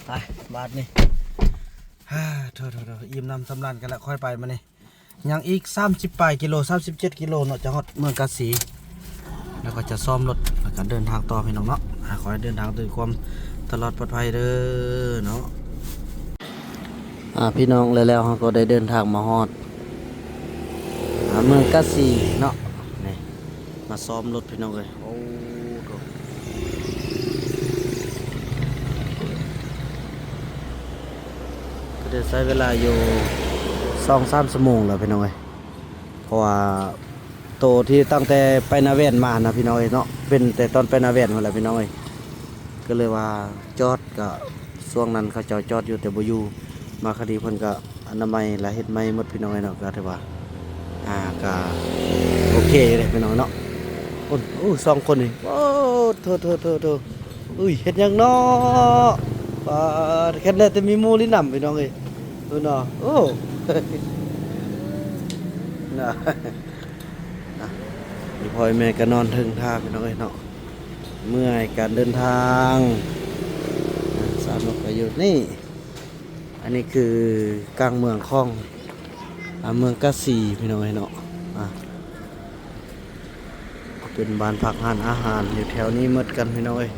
ไปบาทนี่เถอะอิ่มน้ำสำราญกันแล้วค่อยไปมานี่ยังอีก38กิโล37กิโลเนาะจะฮอดเมืองกาสีแล้วก็จะซ่อมรถแล้วก็เดินทางต่อพี่น้องเนาะขอให้เดินทางด้วยความตลอดปลอดภัยเด้อเนาะพี่น้องแล้วเขาก็ได้เดินทางมาฮอดเมืองกาสีเนาะนี่มาซ้อมรถพี่น้องเลยโอ้โหก็ได้ใช้เวลาอยู่2-3 ชั่วโมงแล้วพี่น้องเลยเพราะว่าโตที่ตั้งแต่ไปนาเวนมานะพี่น้องเนาะเป็นแต่ตอนไปนาเวนมาแล้วพี่น้องก็เลยว่าจอดก็ ช่วงนั้นเขาเจ้าจอดอยู่แต่บ่อยู่มาคดีเพิ่นก็อนามัยและเฮ็ดใหม่หมดพี่น้องเนาะก็ถือว่าก็โอเคเลยพี่น้องเนาะโอ้สองคนนี่โอ้โทอุ้ยเฮ็ดหยังเนาะปาดแค่แล้วแต่มีหมู่ลิ้นนำพี่น้องเอ้ยเนาะโอ้น่ะนี่พ่อแม่ก็นอนถึงท่าพี่น้องเอ้ยเนาะเมื่อยการเดินทางสามนกก็อยู่นี่อันนี้คือกลางเมืองของเมืองกะสีพี่น้องเอ้ยเนาะเป็นบ้านพักร้านอาหารอยู่แถวนี้หมดกันพี่น้องเอ้ย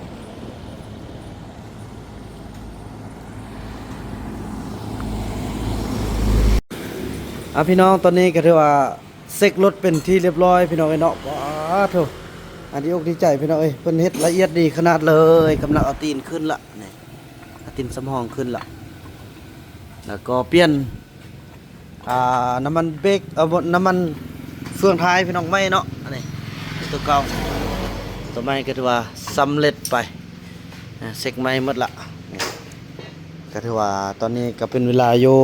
พี่น้องตอนนี้ก็ถือว่าเซ็กรถเป็นที่เรียบร้อยพี่น้องเอ้ยเนาะว้าโถอันนี้อกดีใจพี่น้องเอ้ยเพิ่นเฮ็ดละเอียดดีขนาดเลยกำลังเอาตีนขึ้นละนี่เอาตีนสำรองขึ้นละแล้วก็เปลี่ยนน้ำมันเบรกน้ำมันเฟืองท้ายพี่น้องไม่เนาะอันนี้ตัวเก่าตัวใหม่ก็ถือว่าสำเร็จไปเซ็กใหม่หมดละก็ถือว่าตอนนี้ก็เป็นเวลาอยู่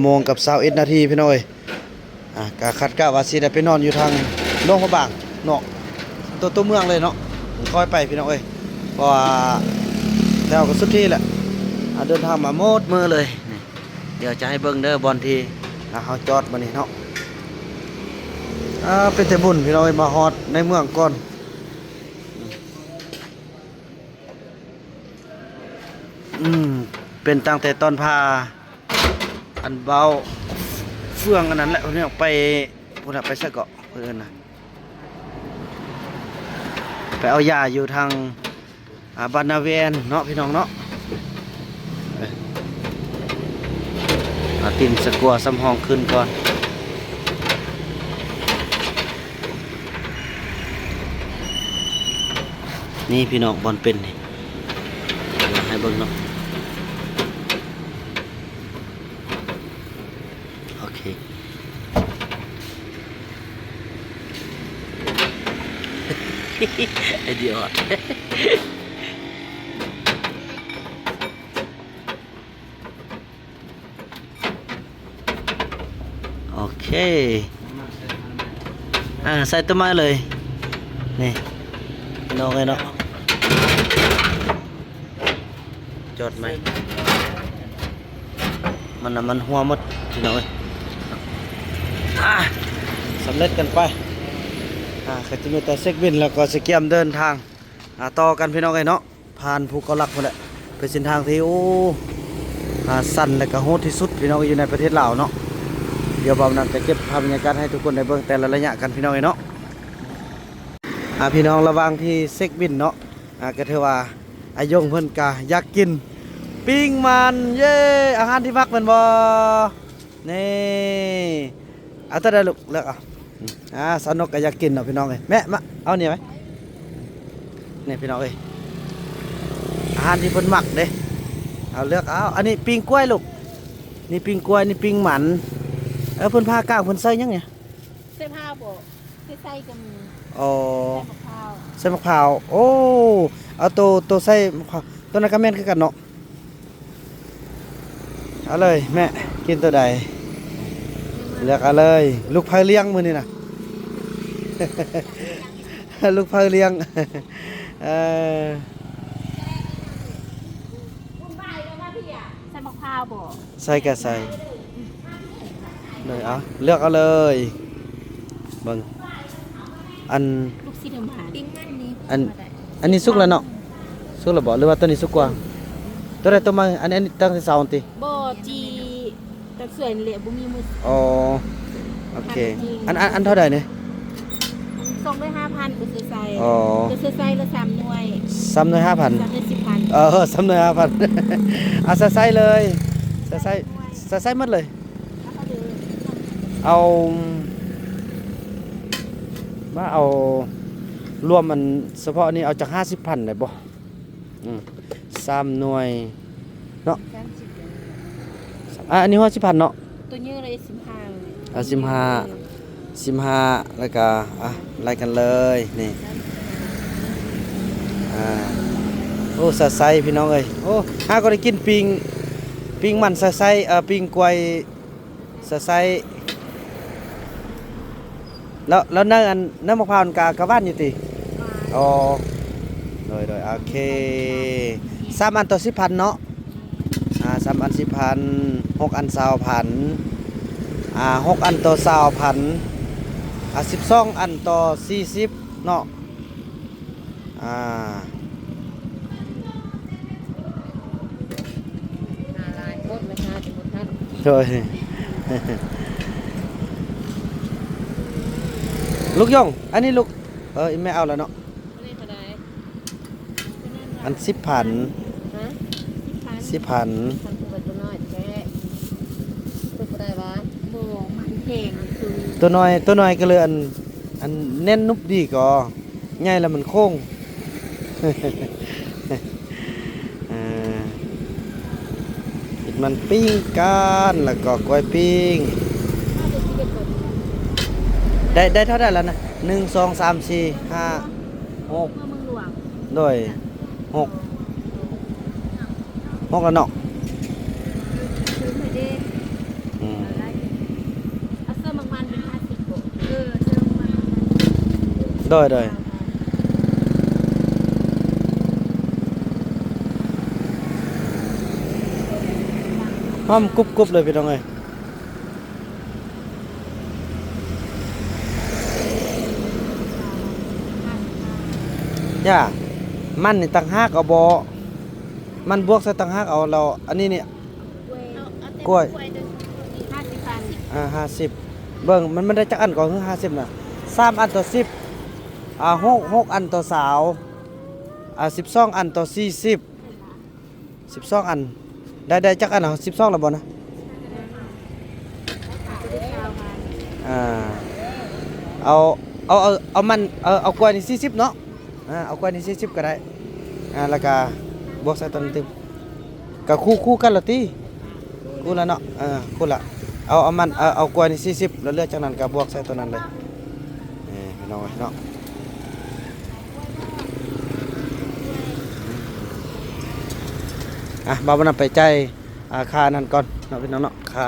3:21 นาทีพี่น้องเอ้ยก็คาดกะว่าสิได้ไปนอนอยู่ทางโรงพยาบาลเนาะตัวเมืองเลยเนาะค่อยไปพี่น้องเอ้ยเพราะว่าแล้วก็สุดที่แหละเดินทางมาหมดมือเลยนี่เดี๋ยวจะให้เบิ่งเด้อบอลที่เฮาจอดมานี่เนาะเป็นแต่บุญพี่น้องเอ้ยมาฮอดในเมืองก่อนเป็นตั้งแต่ตอนพาอันเบาเฟืองอันนั้นแหละคนนี้ออกไปพุ่นไปซะเกาะเพิ่นน่ะไปเอายาอยู่ทางบ้านนาเวนเนาะพี่น้องเนาะตินสกัวสำห้องขึ้นก่อนนี่พี่น้องบอลเป็นนี่ให้เบิ่งเนาะโอเคไอเดียวโอเคใส่ต้นไม้เลยนี่น้องไงเนาะจอดไหมมันหัวหมดพี่น้องเอ้ยสำเร็จกันไปก็จะมีแต่เซ็กบินแล้วก็สเกียมเดินทางต่อกันพี่น้องเอ้ยเนาะผ่านภูเกาลักคนแหละเป็นเส้นทางที่สั้นและก็โหดที่สุดพี่น้องอยู่ในประเทศลาวเนาะเดี๋ยวบ่าวนำจะเก็บภาพบรรยากาศให้ทุกคนได้เบิ่งแต่ละระยะกันพี่น้องเอ้ยเนาะพี่น้องระวังที่เซ็กบินเนาะก็ถือว่าอายงเพิ่นกะอยากกินปิ้งมันเย้อาหารที่มักมันบ่นี่เอาตัวใดลูกเลือกเอาสาวนกก็อยากกินเนาะพี่น้องเอ้ยแม่มาเอานี่ไหมนี่พี่น้องเอ้ยอาหารที่เพิ่นมักเด้เอาเลือกเอาอันนี้ปิ้งกล้วยลูกนี่ปิ้งกล้วยนี่ปิ้งหมันเพิ่นพากลางเพิ่นใส่ยังไง เสื้อผ้าบ่ใส่กับมือ อ๋อ ใส่มะพร้าว ใส่มะพร้าวโอ้เอาตัวใส่มะพร้าวตัวนั้นก็แม่นคือกันเนาะเอาเลยแม่กินตัวใดเลือกเอาเลยลูกพายเลี้ยงมื้อนี่น่ะ ลูกพายเลี้ยงใส่มะพร้าวบ่ ใส่ก็ใส่เลยเอาเลือกเอาเลยเบิ่งอัน ลูกสีน้ำหาปิ้งมันนี่ อันนี้สุกแล้วเนาะสุกแล้วบ่หรือว่าตัวนี้สุกกว่าตัวใดตัวมาอันนี้ตั้งแต่เช้าติ บ่จีแต่สวยเลยบ่มีมือ อ๋อโอเคอันเท่าใดเนี่ย ส่งด้วย 5,000ก็ซื้อใส่ อ๋อ จะซื้อใส่ละ3หน่วย 3หน่วย 5,000 3หน่วย 10,000 3หน่วย 5,000 เอาใส่เลยใส่หมดเลยเอารวมมันเฉพาะนี้เอาจาก 50,000ได้บ่3หน่วยเนาะอันนี้50,000เนาะ ตัวนี้เลย15เลย เอา15แล้วก็ไล่กันเลยนี่ โอ้สะไซพี่น้องเอ้ยโอ้หาก็ได้กินปิงมันสะไซปิงกล้วยสะไซแล้วเนื้ออันเนื้อมะพร้าวมันกะบ้านอยู่ติอ๋อโดยโอเค3อันต่อ10,000เนาะ3อัน10,000 6อัน20,000 6อันต่อ20,000 12อันต่อ40เนาะลายโคตรไม่ทันหมดทัน โดย ลูกย่องอันนี้ลูกไม่เอาแล้วเนาะ นี่เท่าไหร่ อัน10,000 ฮะ 10,000 ทำตัวน้อยแค่ตัวได้บ้านโบมันแพงคือ ตัวน้อยก็เลยอันแน่นนุบดีก็ใหญ่แล้วมันโค้ง กินมันปิ้งกันแล้วก็กล้วยปิ้งได้เท่าได้แล้วนะ1 2 3 4 5 6 เมืองหลวง โดย6แล้วเนาะ คือไม่ได้ อืม เอาเสื้อมันเป็น50บาทเสื้อมัน โดยหอมกรุบเลยพี่น้องเอ้ยย่ามันนี่ต่างหากเอาบ่มันบวกใส่ต่างหากเอาเราอันนี้นี่กล้วย50เบิ่งมันได้จักอันก่อนคือ50น่ะ3อันต่อ106อันต่อ2012อันต่อ40 12อันได้จักอันเหรอ12แล้วบ่นะเอามันเอากล้วยนี่40เนาะเอากล้วยนี่40ก็ได้แล้วก็บวกใส่ตอนนึงก็คู่กันละติคู่ละเนาะคู่ละเอามันเอากล้วยนี่40แล้วเหลือจากนั้นก็บวกใส่ตัวนั้นเลยนี่พี่น้องเนาะบ่าวบ่นำไปใจค่านั่นก่อนเนาะพี่น้องเนาะค่า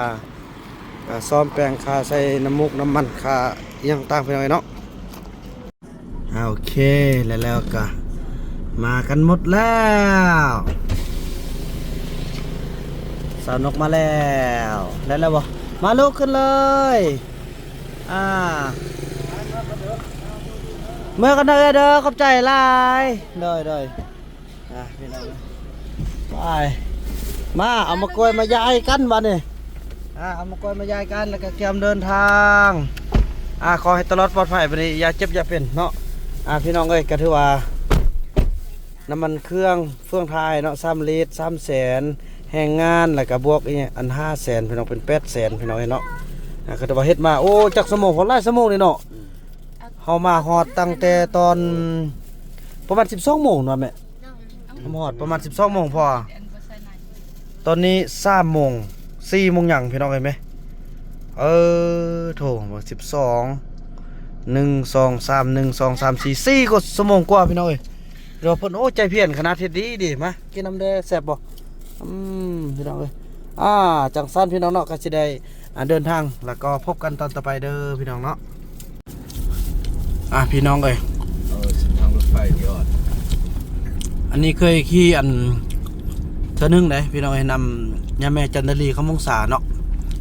ซ้อมแปลงค่าใส่น้ำมูกน้ำมันค่าอิหยังต่างพี่น้องเนาะโอเคแล้วก็มากันหมดแล้วสาวนกมาแล้วได้แล้วบ่มาลุกขึ้นเลยเมื่อกันเด้อขอบใจหลายเด้อพี่น้องไปมาเอามากล้วยมายายกันบัดนี้เอามากล้วยมายายกันแล้วก็เตรียมเดินทางขอให้ตลอดปลอดภัยบัดนี้อย่าเจ็บอย่าเป็นเนาะพี่น้องเอ้ยก็ถือว่าน้ำมันเครื่องเฟื่องไทยเนาะ3 ลิตร 300,000แรงงานแล้วก็บวกอีอัน500,000พี่น้องเป็น800,000พี่น้องเนาะก็ถือว่าเฮ็ดมาโอ้จักสมองหลายชั่วโมงนี่เนาะเฮามาฮอดตั้งแต่ตอนประมาณ12 โมงเนาะแม่ฮอดประมาณ12 โมงพอตอนนี้3 โมง 4 โมงหยังพี่น้องเห็นไหมโถ12 1 2 3 1 2 3 4 4ก็ชั่วโมงกว่าพี่น้องเอ้ยเดี๋ยวเพิ่นโอ้ใจเพี้ยนขนาดเฮ็ดดีมากินน้ำแดงแซ่บบ่พี่น้องเอ้ยจังซั่นพี่น้องเนาะก็สิได้เดินทางแล้วก็พบกันตอนต่อไปเด้อพี่น้องเนาะพี่น้องเอ้ยเส้นทางรถไฟที่ออด อันนี้เคยขี่อันเทื่อนึงเด้พี่น้องเอ้ยนำยาแม่จันทรีเขามงษาเนาะ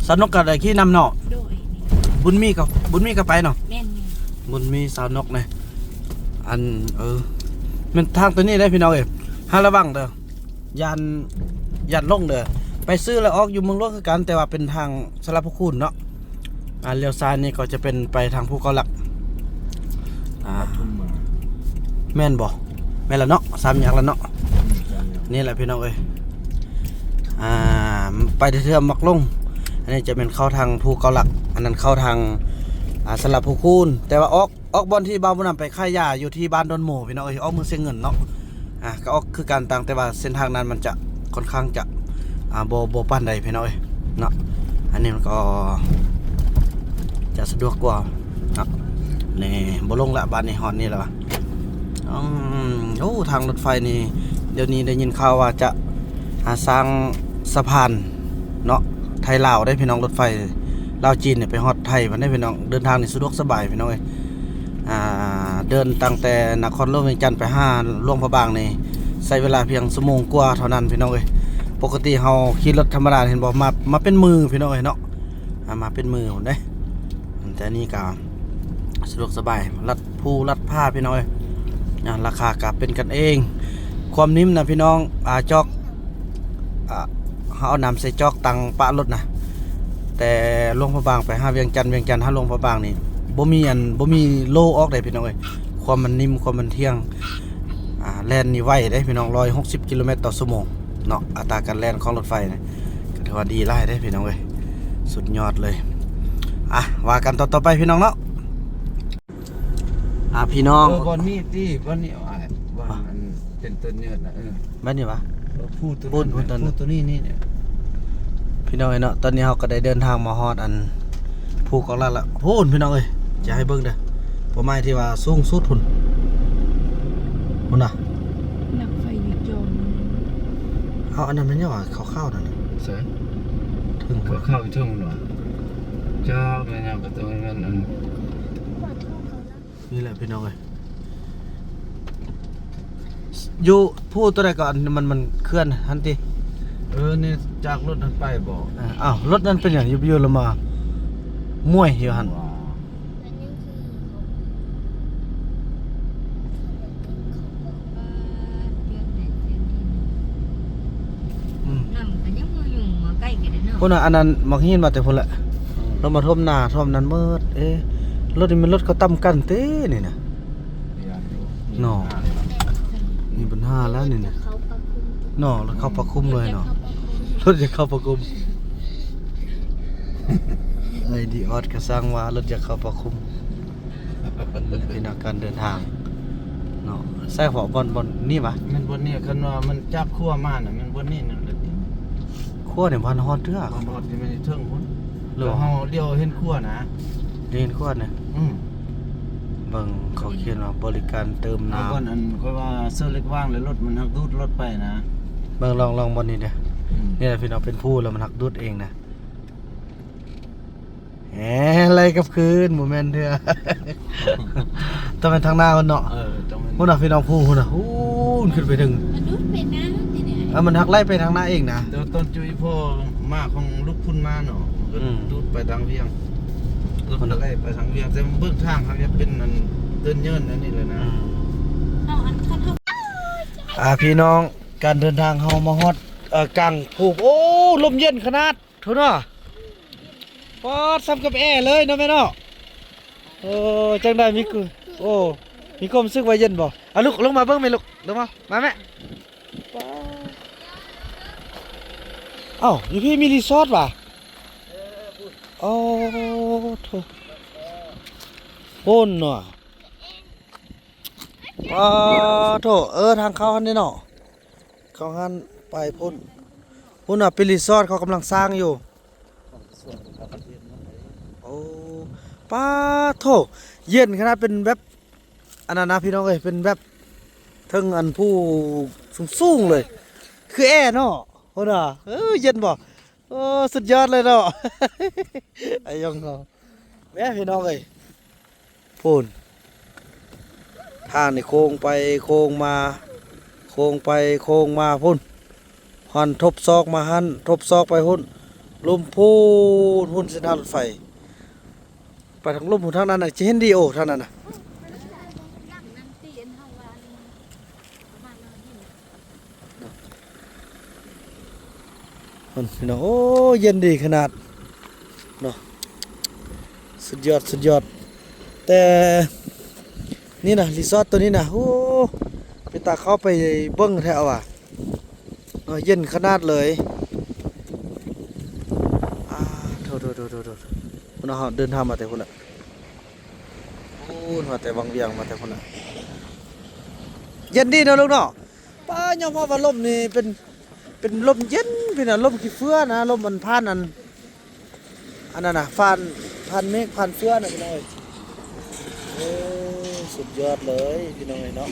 สนุกก็ได้ขี่นำเนาะ โดย บุญมีก็ไปเนาะ แม่น บุญมีสาวนกเนี่ยอันมันทางตัวนี้ได้พี่น้องเอ้ยห้าระวังเด้ยันลงเด้อไปซื้อแล้วออกอยู่เมืองหลวงคือกันแต่ว่าเป็นทางสลับพคุณเนาะเลี้ยวซ้ายนี่ก็จะเป็นไปทางภูเกาหลักทุ่มมา แม่นบ่แม่นละเนาะ3อย่างละเนาะนี่แหละพี่น้องเอ้ยไปเทื่อมักลงอันนี้จะเป็นเข้าทางภูเกาหลักอันนั้นเข้าทางสลับพคุณแต่ว่าออกบอนที่บ้านบุญนำไปค่ายยาอยู่ที่บ้านดอนหมู่พี่น้องเอ้ยออกเมืองเชียงเงินเนาะก็ออกคือการต่างแต่ว่าเส้นทางนั้นมันจะค่อนข้างจะโบปานใดพี่น้องเอ้ยเนาะอันนี้มันก็จะสะดวกกว่าเนาะนี่บ่ลงละบ้านนี้ฮอดนี่แล้วโอ้ทางรถไฟนี่ ดี๋ยวนี้ได้ยินข่าวว่าจะสร้างสะพานเนาะไทยลาวได้พี่น้องรถไฟลาวจีนเนี่ยไปฮอดไทยมันได้พี่น้องเดินทางนี่สะดวกสบายพี่น้องเอ้ยเดินตั้งแต่นครหลวงเวียงจันทน์ไปหลวงพระบางนี่ใช้เวลาเพียงชั่วโมงกว่าเท่านั้นพี่น้องเอ้ยปกติเฮาขี่รถธรรมดาเห็นบ่มาเป็นมือพี่น้องเอ้ยเนาะมาเป็นมือพุ่นเด้แต่นี่ก็สะดวกสบายลัดผู้ลัดผ้าพี่น้องเอ้ยราคาก็เป็นกันเองความนิ่มนะพี่น้องจอกเขาเอาน้ำใส่จอกตังปะรถนะแต่หลวงพระบางไปเวียงจันทน์หาหลวงพระบางนี่บ่มีโลออกได้พี่น้องเอ้ยความมันนิ่มความมันเที่ยงแล่นนี่ไวได้พี่น้อง160 กิโลเมตรต่อชั่วโมงเนาะอัตราการแล่นของรถไฟนี่ก็ถือว่าดีหลายได้พี่น้องเอ้ยสุดยอดเลยว่ากันต่อไปพี่น้องเนาะพี่น้อง บอนนี้ที่บอนนี้บอนอันเป็นต้นเนื้อนะบ้านนี่วะพูดตัวนี้นี่เนี่ย พี่น้องเอ้ยเนาะตอนนี้เราก็ได้เดินทางมาฮอดอันภูกองลัดละพูนพี่น้องเอ้ยจะให้เบิ่งเด้อผมหมายที่ว่าสูงสุดพุ่นน่ะ นักไฟอยู่จม เอาอันนั้นมันยังว่าเข้าๆนั่นน่ะ เสือ ถึง เข้าไปทุ่งหน่อยเจ้าแม่ยังก็ต้องมันอัน นี่แหละพี่น้องเอ้ยอยู่พูดตัวใดก่อนมันเคลื่อนทันที นี่จากรถนั้นไปบอก อ้าวรถนั้นเป็นอย่างอยู่ๆละมาม่วยอยู่หั่นพุ่นน่ะอันนั้นมักหินมาแต่พุ่นแหละเรามาท่วมหน้าท่วมนั้นเมิดรถนี่มันรถเขาต่ำกันเต้นี่น่ะเนาะมีปัญหาแล้วนี่น่ะเนาะรถเข้าประคุมเลยเนาะรถจะเข้าประคุมไอ้ดีออดก็สร้างว่ารถจะเข้าประคุมเป็นอาการเดินทางเนาะใส่หัวบอลนี่ปะ มันบนนี้คันว่ามันจับขั้วมาน่ะมันบนนี้นั่นแหละ ขั้วเนี่ยพันฮอดเด้อ มันบ่ที่มันเทิงพุ่นแล้วเฮาเลี้ยวเห็นขั้วนะ เรียนขั้วเนี่ยเบิ่งเขาเขียนว่าบริการเติมน้ำ บ่อนอันค่อยว่าเสื้อเล็กว่างแล้วรถมันหักดูดรถไปนะ เบิ่งลองบอลนี่เด้อนี่แหละพี่น้องเป็นผู้แล้วมันหักดูดเองนะอะไรกับคืนโมเมนต์เด้อต้องเป็นทางหน้ามันเนาะต้องเป็น พุ่นน่ะพี่น้องผู้พุ่นน่ะขึ้นไปถึง มันดูเป็นนะนี่เนี่ย มันหักไล่ไปทางหน้าเองนะ เดี๋ยวต้นจุยพ่อมาของลูกพุ่นมาเนาะดูดไปทางเวียงรถมันไล่ไปทางเวียงแต่เบื้องทางเขาจะเป็นอันเดินเยินอันนี้เลยนะ เอาอันคันเฮา พี่น้องการเดินทางเฮามาฮอดกลางภูโอ้ลมเย็นขนาดเท่าเนาะปอดซ้ำกับแอร์เลยเนาะแม่เนาะจังได้มีคือมีความรู้สึกว่าเย็นบ่ลูกลงมาเบิ่งแม่ลูกลงมาแม่อยู่พี่มีรีสอร์ทว่ะโอ้โถพุ่นเนาะโถทางเข้าหันนี่เนาะเขาหันไปพุ่นน่ะเป็นรีสอร์ทเขากำลังสร้างอยู่ป้าโถเย็นขนาดเป็นแบบอันนั้นนะพี่น้องเอ้ยเป็นแบบทั้งอันผู้สูงเลยคือแอร์เนาะพุ่นน่ะเย็นบ่สุดยอดเลยเนาะ ไอ้ยองเขาแม่พี่น้องเอ้ยพุ่นทางนี่โค้งไปโค้งมาโค้งไปโค้งมาพุ่นหันทบซอกมาหันทบซอกไปพุ่นลมพุ่นเส้นทางรถไฟไปทางลมพุ่นทางนั้นน่ะจะเห็นดีโอทางนั้นน่ะพี่น้องเย็นดีขนาดเนาะสุดยอดแต่นี่นะรีสอร์ทตัวนี้นะไปตาเข้าไปเบิ้งแถวเย็นขนาดเลยโถคุณเอาเดินทางมาแต่คนละมาแต่บางเวียงมาแต่คนละเย็นดีเนาะลูกเนาะป้ายอมว่าลมนี่เป็นลมเย็นพี่น่ะลมขี้เฟื้อนะลมมันผ่านอันนั้นน่ะผ่านเมฆผ่านเฟื้อน่ะพี่น้องสุดยอดเลยพี่น้องเนาะ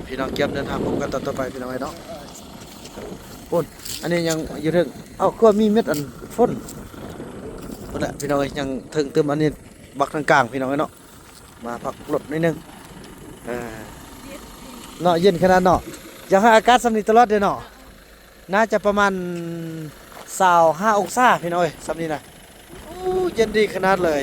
พี่น้องเก็บเดินทางพบกันต่อไปพี่น้องไอ้เนาะปุ่นอันนี้ยังอยู่ถึงก็มีเม็ดอันฝนปุ่นแหละพี่น้องยังถึงเติมอันนี้บักทางกลางพี่น้องไอ้เนาะมาพักรถนิดนึงเนาะเย็นขนาดเนาะอยากให้อากาศสำนีตลอดเลยเนาะน่าจะประมาณ25 องศาพี่น้องสำนีนะเย็นดีขนาดเลย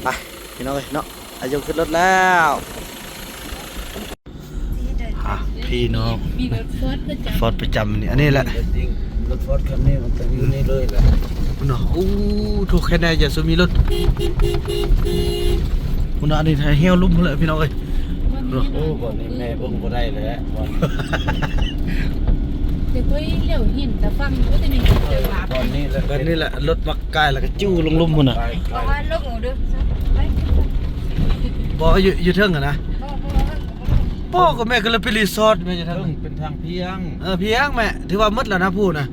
ไปพี่น้องเนาะอายุขึ้นรถแล้วพี่น้อง มีรถฟอสประจ ฟอร์ดประจำนี่อันนี้แหละ รถฟอร์ดคันนี้มันจะอยู่นี่เลยแหละ เนาะถูกแค่ไหนจะมีรถคุณอันนี้เฮี้ยวลุ่มเลยพี่น้องเนาะ โอ้บ่นี่แม่เบิ่งบ่ได้เลยบ่ เดี๋ยวไปเลี้ยวหินแต่ฟังก็จะมีเจอหลาบ บ่นี่แล้ว ก็นี่แหละรถมักกายแล้วก็จิ้วลงลุ่มพุ่นน่ะ เพราะว่าลูกหมูด้วยไป บ่อยู่เทิงอะนะพ่อกับแม่ก็เลยไปรีสอร์ทแม่จะ เทิ ทาง งเป็นทางเพียง เพียงแม่ถือว่าหมดแล้วนะพูดนะ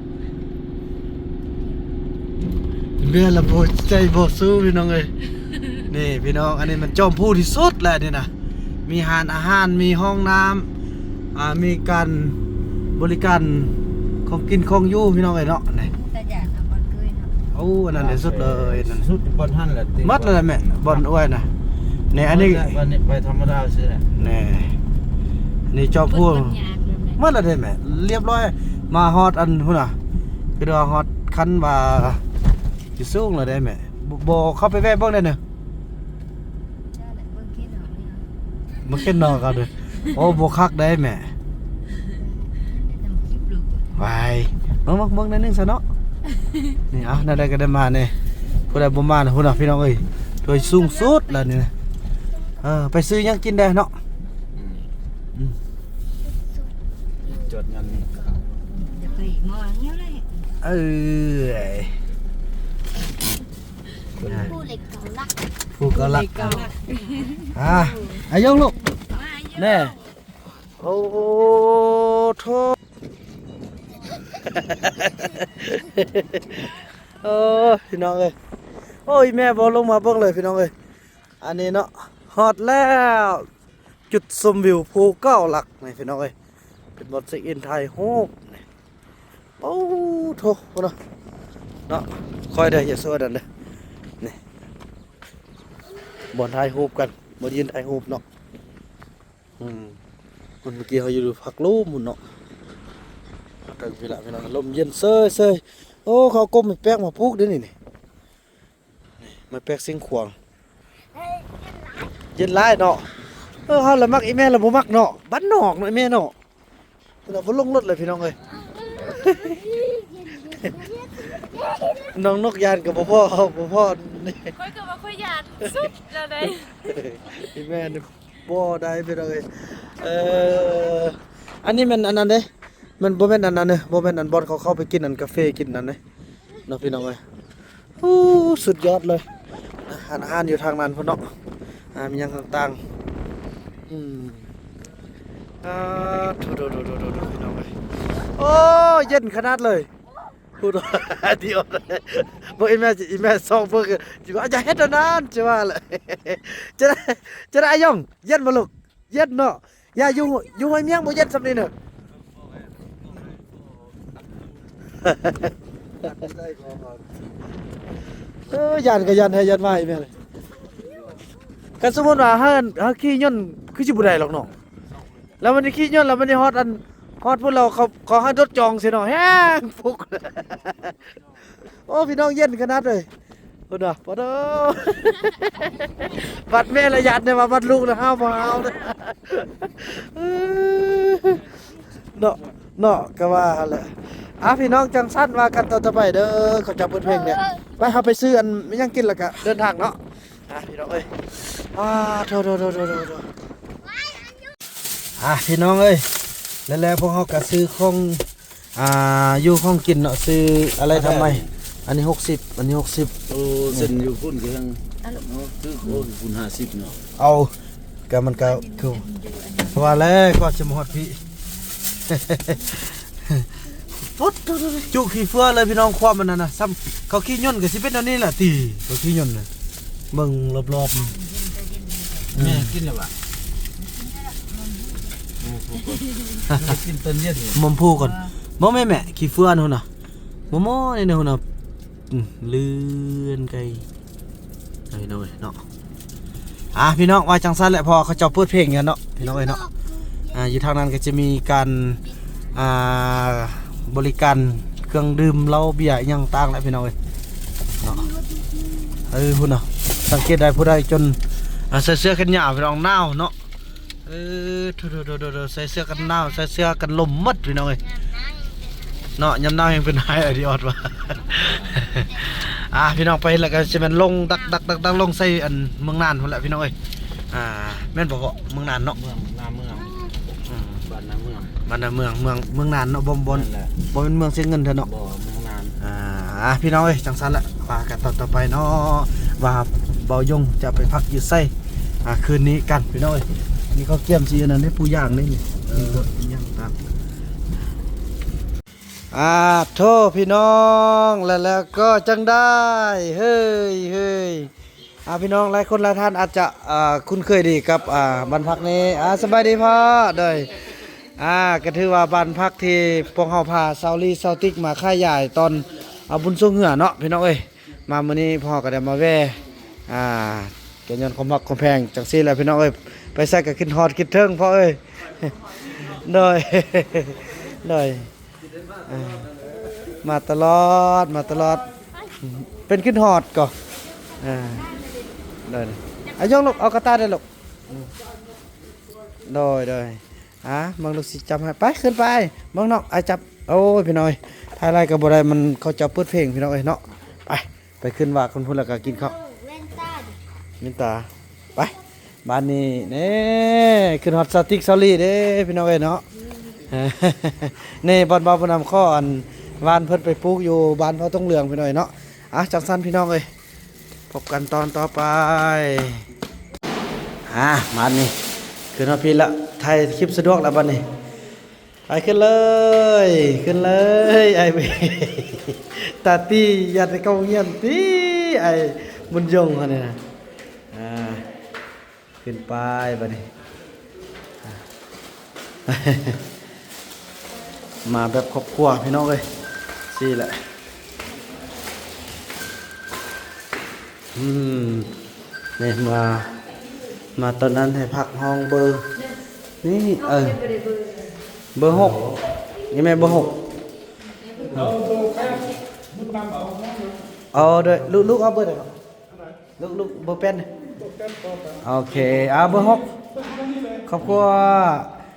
แม่ละบ่ใจบ่สู้พี่น้องนี่พี่น้องอันนี้มันจอมผู้ที่สุดแหละนี่นะมีอาหารมีห้องน้ำมีการบริการของกินของอยู่พี่น้องเนาะนี่ แต่อยากทำบอลเคยเนาะ อันนั้นเลยสุดเลยนั่น สุดบนหั่นแหละ หมดเลยแม่บอลอ้วยนะนี่อันนี้ วันนี้ไปธรรมดาซื่อแหละ นี่จอมผู้ มันยากเลยแม่ หมดแล้วได้แม่เรียบร้อยมาฮอดอันพุ่นน่ะคือว่าฮอดคันว่าสิสูงแล้วได้แม่บ่เข้าไปแวะเบิ่งได้เด้อ ใช่แหละเบิ่งคิดหน่อยเนี่ย บ่เข็นนอกกันเด้อโอ้บ่คักได้แม่ ทำคลิปลูก ไว้เบิ่งได้นึงซะเนาะนี่นั่นได้ก็ได้มานี่ผู้ใดบ่มาน่ะพุ่นน่ะพี่น้องโดยสูงสุดแล้วนี่นะไปซื้อหยังกินได้เนาะ จดเงิน จะไปมองเงี้ยเลย ผู้เล็กเก่าลัก ผู้ก็รัก เก่าลัก อายงลูก มาเยอะ แน่โอ้โทพี่น้องโอ้ยแม่บอลลงมาเบิ่งเลยพี่น้องอันนี้เนาะฮอดแล้วจุดชมวิวภูเก้าหลักนี่พี่น้องเป็นบอลเช็คอินไทยโฮกนี่โอ้โทเนาะคอยได้อย่าสวดอันเด้อนี่บอลไทยโฮกกันบอลยืนไทยโฮกเนาะมันเมื่อกี้เขาอยู่ผักลูกมุนเนาะถึงเวลาพี่น้องลมเย็นเซยโอ้เขาก้มไปแป๊กมาพุกด้วยนี่มาแป๊กเสียงขวางเย็นร้ายเนาะเขาละมักอีแม่ละบ่มักเนาะบ้านนอกเนาะอีแม่เนาะเราบ่ลงรถเลยพี่น้องน้องนกยานกับพ่อนี่ ค่อยก็ว่าค่อยอยากสุดแล้วได้ อีแม่นี่บ่ได้พี่น้องอันนี้มันอันนั้นเด้มันบ่แม่นอันนั้นเด้บ่แม่นอันบอลเขาเข้าไปกินอันกาแฟกินนั่นเด้เนาะพี่น้องสุดยอดเลยอาหารอยู่ทางนั้นพุ่นเนาะมีหยังต่างๆดูพี่น้องโอ้เย็นขนาดเลยพูดเดียวบ่อีแม่ส่องเพิ่นสิว่าอย่าเฮ็ดอันนั้นสิว่าเลยจะได้ยองเย็นบ่ลูกเย็นเนาะอย่าอยู่ให้เมียงบ่เย็นซำนี้เนาะยันก็ยันให้ยันมาอีแม่เลยกันสมมุติว่าเฮาขี่ยนต์คือสิบ่ได้หรอกเนาะแล้วมันขี่ยนต์แล้วมันได้ฮอดพวกเราเขาให้รถจองสิเนาะแฮงฟุกโอ้พี่น้องเย็นขนาดเลยพุ่นน่ะบ่เด้อบัดแม่ละยันเนี่ยว่าบัดลูกนะห้าวบ่ห้าวเนาะก็ว่าแหละพี่น้องจังสั้นว่ากันต่อไปเด้อเขาจับเปิดเพลงเนี่ยไปเฮาไปซื้ออันไม่ยังกินแล้วก็เดินทางเนาะพี่น้องโทพี่น้องแล้วพวกเขาก็ซื้อของอยู่ของกินเนาะซื้ออะไรทำไมอันนี้60อันนี้60 โอ้เส้นอยู่พุ่นก็ยังคือโอ้พุ่น50เนาะ เอาก็มันก็คือว่าแล้วก็จะหมดพี่ปุ๊ดจุขี้เฟือเลยพี่น้องความมันนั่นน่ะซ้ำเขาขี้ย่นก็สิเป็นอันนี้แหละตีเขาขี้ย่นน่ะเบิ่งรอบๆ แม่กินแล้วบ่กินต้นเย็นนี่ มอมพูก่อนบ่แม่แม่ขี้เฟื่อนหุ่นน่ะบ่มอนี่หุ่นน่ะเลื่อนไกลพี่น้องเอ้ยเนาะพี่น้องว่าจังซั่นแหละพอเขาเจ้าเปิดเพลงกันเนาะพี่น้องเอ้ยเนาะอยู่ทางนั้นก็จะมีการบริการเครื่องดื่มเหล้าเบียร์อิหยังต่างแล้วพี่น้องเอ้ยเนาะพุ่นน่ะสังเกตได้ผู้ใดจนใส่เสื้อกันหนาวพี่น้องหนาวเนาะใส่เสื้อกันหนาวใส่เสื้อกันลมมัดพี่น้องเอ้ยเนาะยามหนาวยังเป็นไห้อดีออดว่ะ พี่น้องไปแล้วก็จะแม่นลงดักลงใส่อันเมืองนานพุ่นแหละพี่น้องเอ้ยแม่นบ่เมืองนานเนาะเมืองนาเมืองบ้านนาเมือง บ้านนาเมืองนานเนาะบ่เป็นเมืองเสียเงินเด้อเนาะ บ่เมืองนาน พี่น้องเอ้ยจังซั่นแหละว่ากันต่อไปเนาะว่าเบายงจะไปพักอยู่ไสคืนนี้กันพี่น้องเอ้ยนี่เขาเกี่ยมสิอันนั้นได้ปูย่างนี่ย่างตามโทษพี่น้องแล้วก็จังได้เฮ้ยพี่น้องหลายคนหลายท่านอาจจะคุ้นเคยดีกับบ้านพักนี้สบายดีพ่อเด้อก็ถือว่าบ้านพักที่พวกเฮาพาเซาลี่เซาติกมาค่ายใหญ่ตอนบุญทรงเหือเนาะพี่น้องเอ้ยมามื้อนี้พ่อก็ได้มาแว่แกย้อนความมักความแพงจังซี่แหละพี่น้องเอ้ยไปใส่ก็คิดฮอดคิดถึงพ่อเอ้ยเด้อมาตลอดเป็นขึ้นหอดก่อนได้ยกลูกเอากระตาได้ลูกได้บางลูกสิจำให้ไปขึ้นไปบางน้องจับโอ้ยพี่น้อยถ่ายไรกับบ่ได้มันเขาจะเปิดเพลงพี่น้องเอ้ยเนาะไปขึ้นว่าคนพูดแล้วก็กินข้าวเว้นตาไปบ้านนี้นี่ขึ้นฮอตสติ๊กซอรี่เด้พี่น้องเอ้ยเนาะนี่บอลบอลนำข้ออันวานเพิ่นไปปลูกอยู่บ้านเขาต้องเหลืองไปหน่อยเนาะจังสั้นพี่น้องเอ้ยพบกันตอนต่อไปมานี่ขึ้นมาพี่ละไทยคลิปสะดวกแล้วบัดนี้ไปขึ้นเลยไอ้เว้ยตาตี้ยัดในกองเงียนตี้ไอ้บุญยงเขาเนี่ยนะขึ้นไปบัดนี้มาแบบครอบครัวพี่น้องเอ้ยสิแหละนี่มาตอนนั้นให้พักห้องเบอร์นี่เบอร์6นี่แม่เบอร์6เอาด้วยลูกเอาเบอร์ไหนลูกเบอร์เป็นโอเคเบอร์6ครอบครัว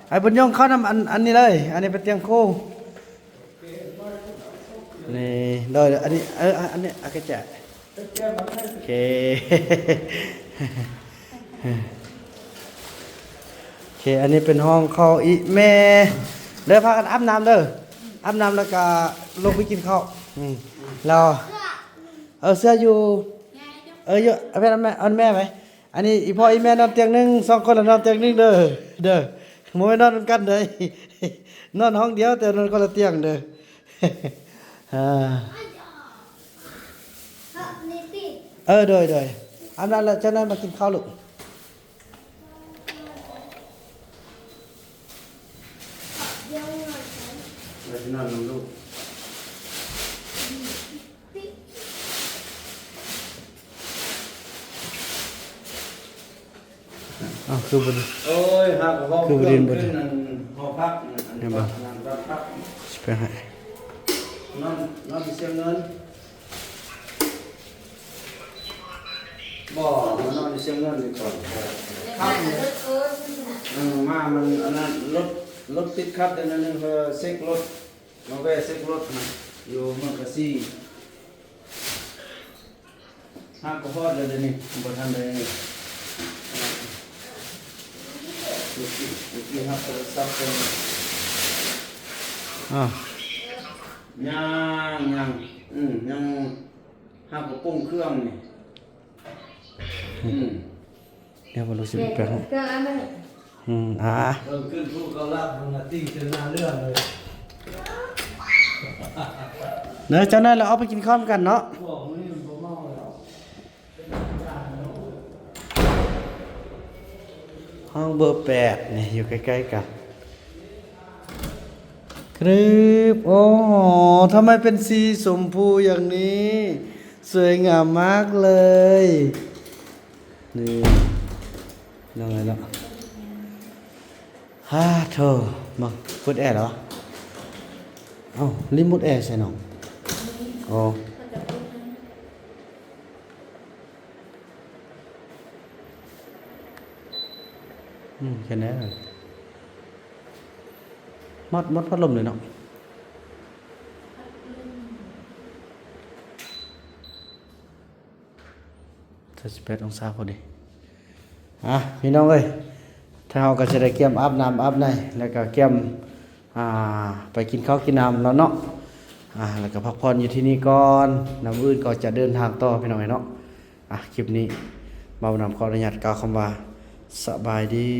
ไอ้บุญยงเข้านำอันนี้เลยอันนี้เป็นเตียงคู่นี่เลยอันนี้อันนี้อาจจะโอเคอันนี้เป็นห้องเขาอีแม่เด้อพากันอาบน้ำเด้ออาบน้ำแล้วก็ลงไปกินข้าวรอเสื้ออยู่เยอะเอาแม่ไหมอันนี้อีพ่ออีแม่นอนเตียงนึง2คนนอนเตียงนึงเด้อโมยนอนกันเลยนอนห้องเดียวแต่นอนคนละเตียงเด้อโดยอันนั้นแล้วเจ้านั้นมากินข้าวลูกเราจะนอนลูกคือบนโอ้ยครับคือบดินบนหอพักเนี่ยบ่สเปรย์ให้นอนเสียเงินบ่นอนเสียเงินดีก่อนครับมามันอันนั้นรถติดครับแต่นั้นนึงเพื่อเซ็กรถมาแวะเซ็กรถนะอยู่เมืองกะซีห้างก็พอดเลยนี่บ่ทันเลยนี่ครับโทรศัพท์ยังห้างก็ปุ้งเครื่องนี่เดี๋ยวบ่รู้สิแปลงเครื่องอันนั้นขึ้นผู้เขารับมึงติ้งจนหน้าเรื่องเลยเนื้อเจ้านั้นเราเอาไปกินข้าวกันเนาะ ห้องเบอร์8นี่อยู่ใกล้ๆกันครึบโอ้โหทำไมเป็นสีชมพูอย่างนี้ สวยงามมากเลยนี่ยังไงล่ะฮ่าเธอมาเปิดแอร์เหรอเอ้ารีโมทแอร์ใช่น้องอ๋อแค่นั้นเลยมัดพัดลมเลยเนาะ18 องศาพอดีพี่น้องเอ้ยถ้าเราก็จะได้เกี่ยมอาบน้ำอาบในแล้วก็เกี่ยมไปกินข้าวกินน้ำแล้วเนาะแล้วก็พักผ่อนอยู่ที่นี่ก่อนน้ำอื่นก็จะเดินทางต่อพี่น้องเอ้ยเนาะคลิปนี้บ่าวนำขออนุญาตกล่าวคำว่าสบายดี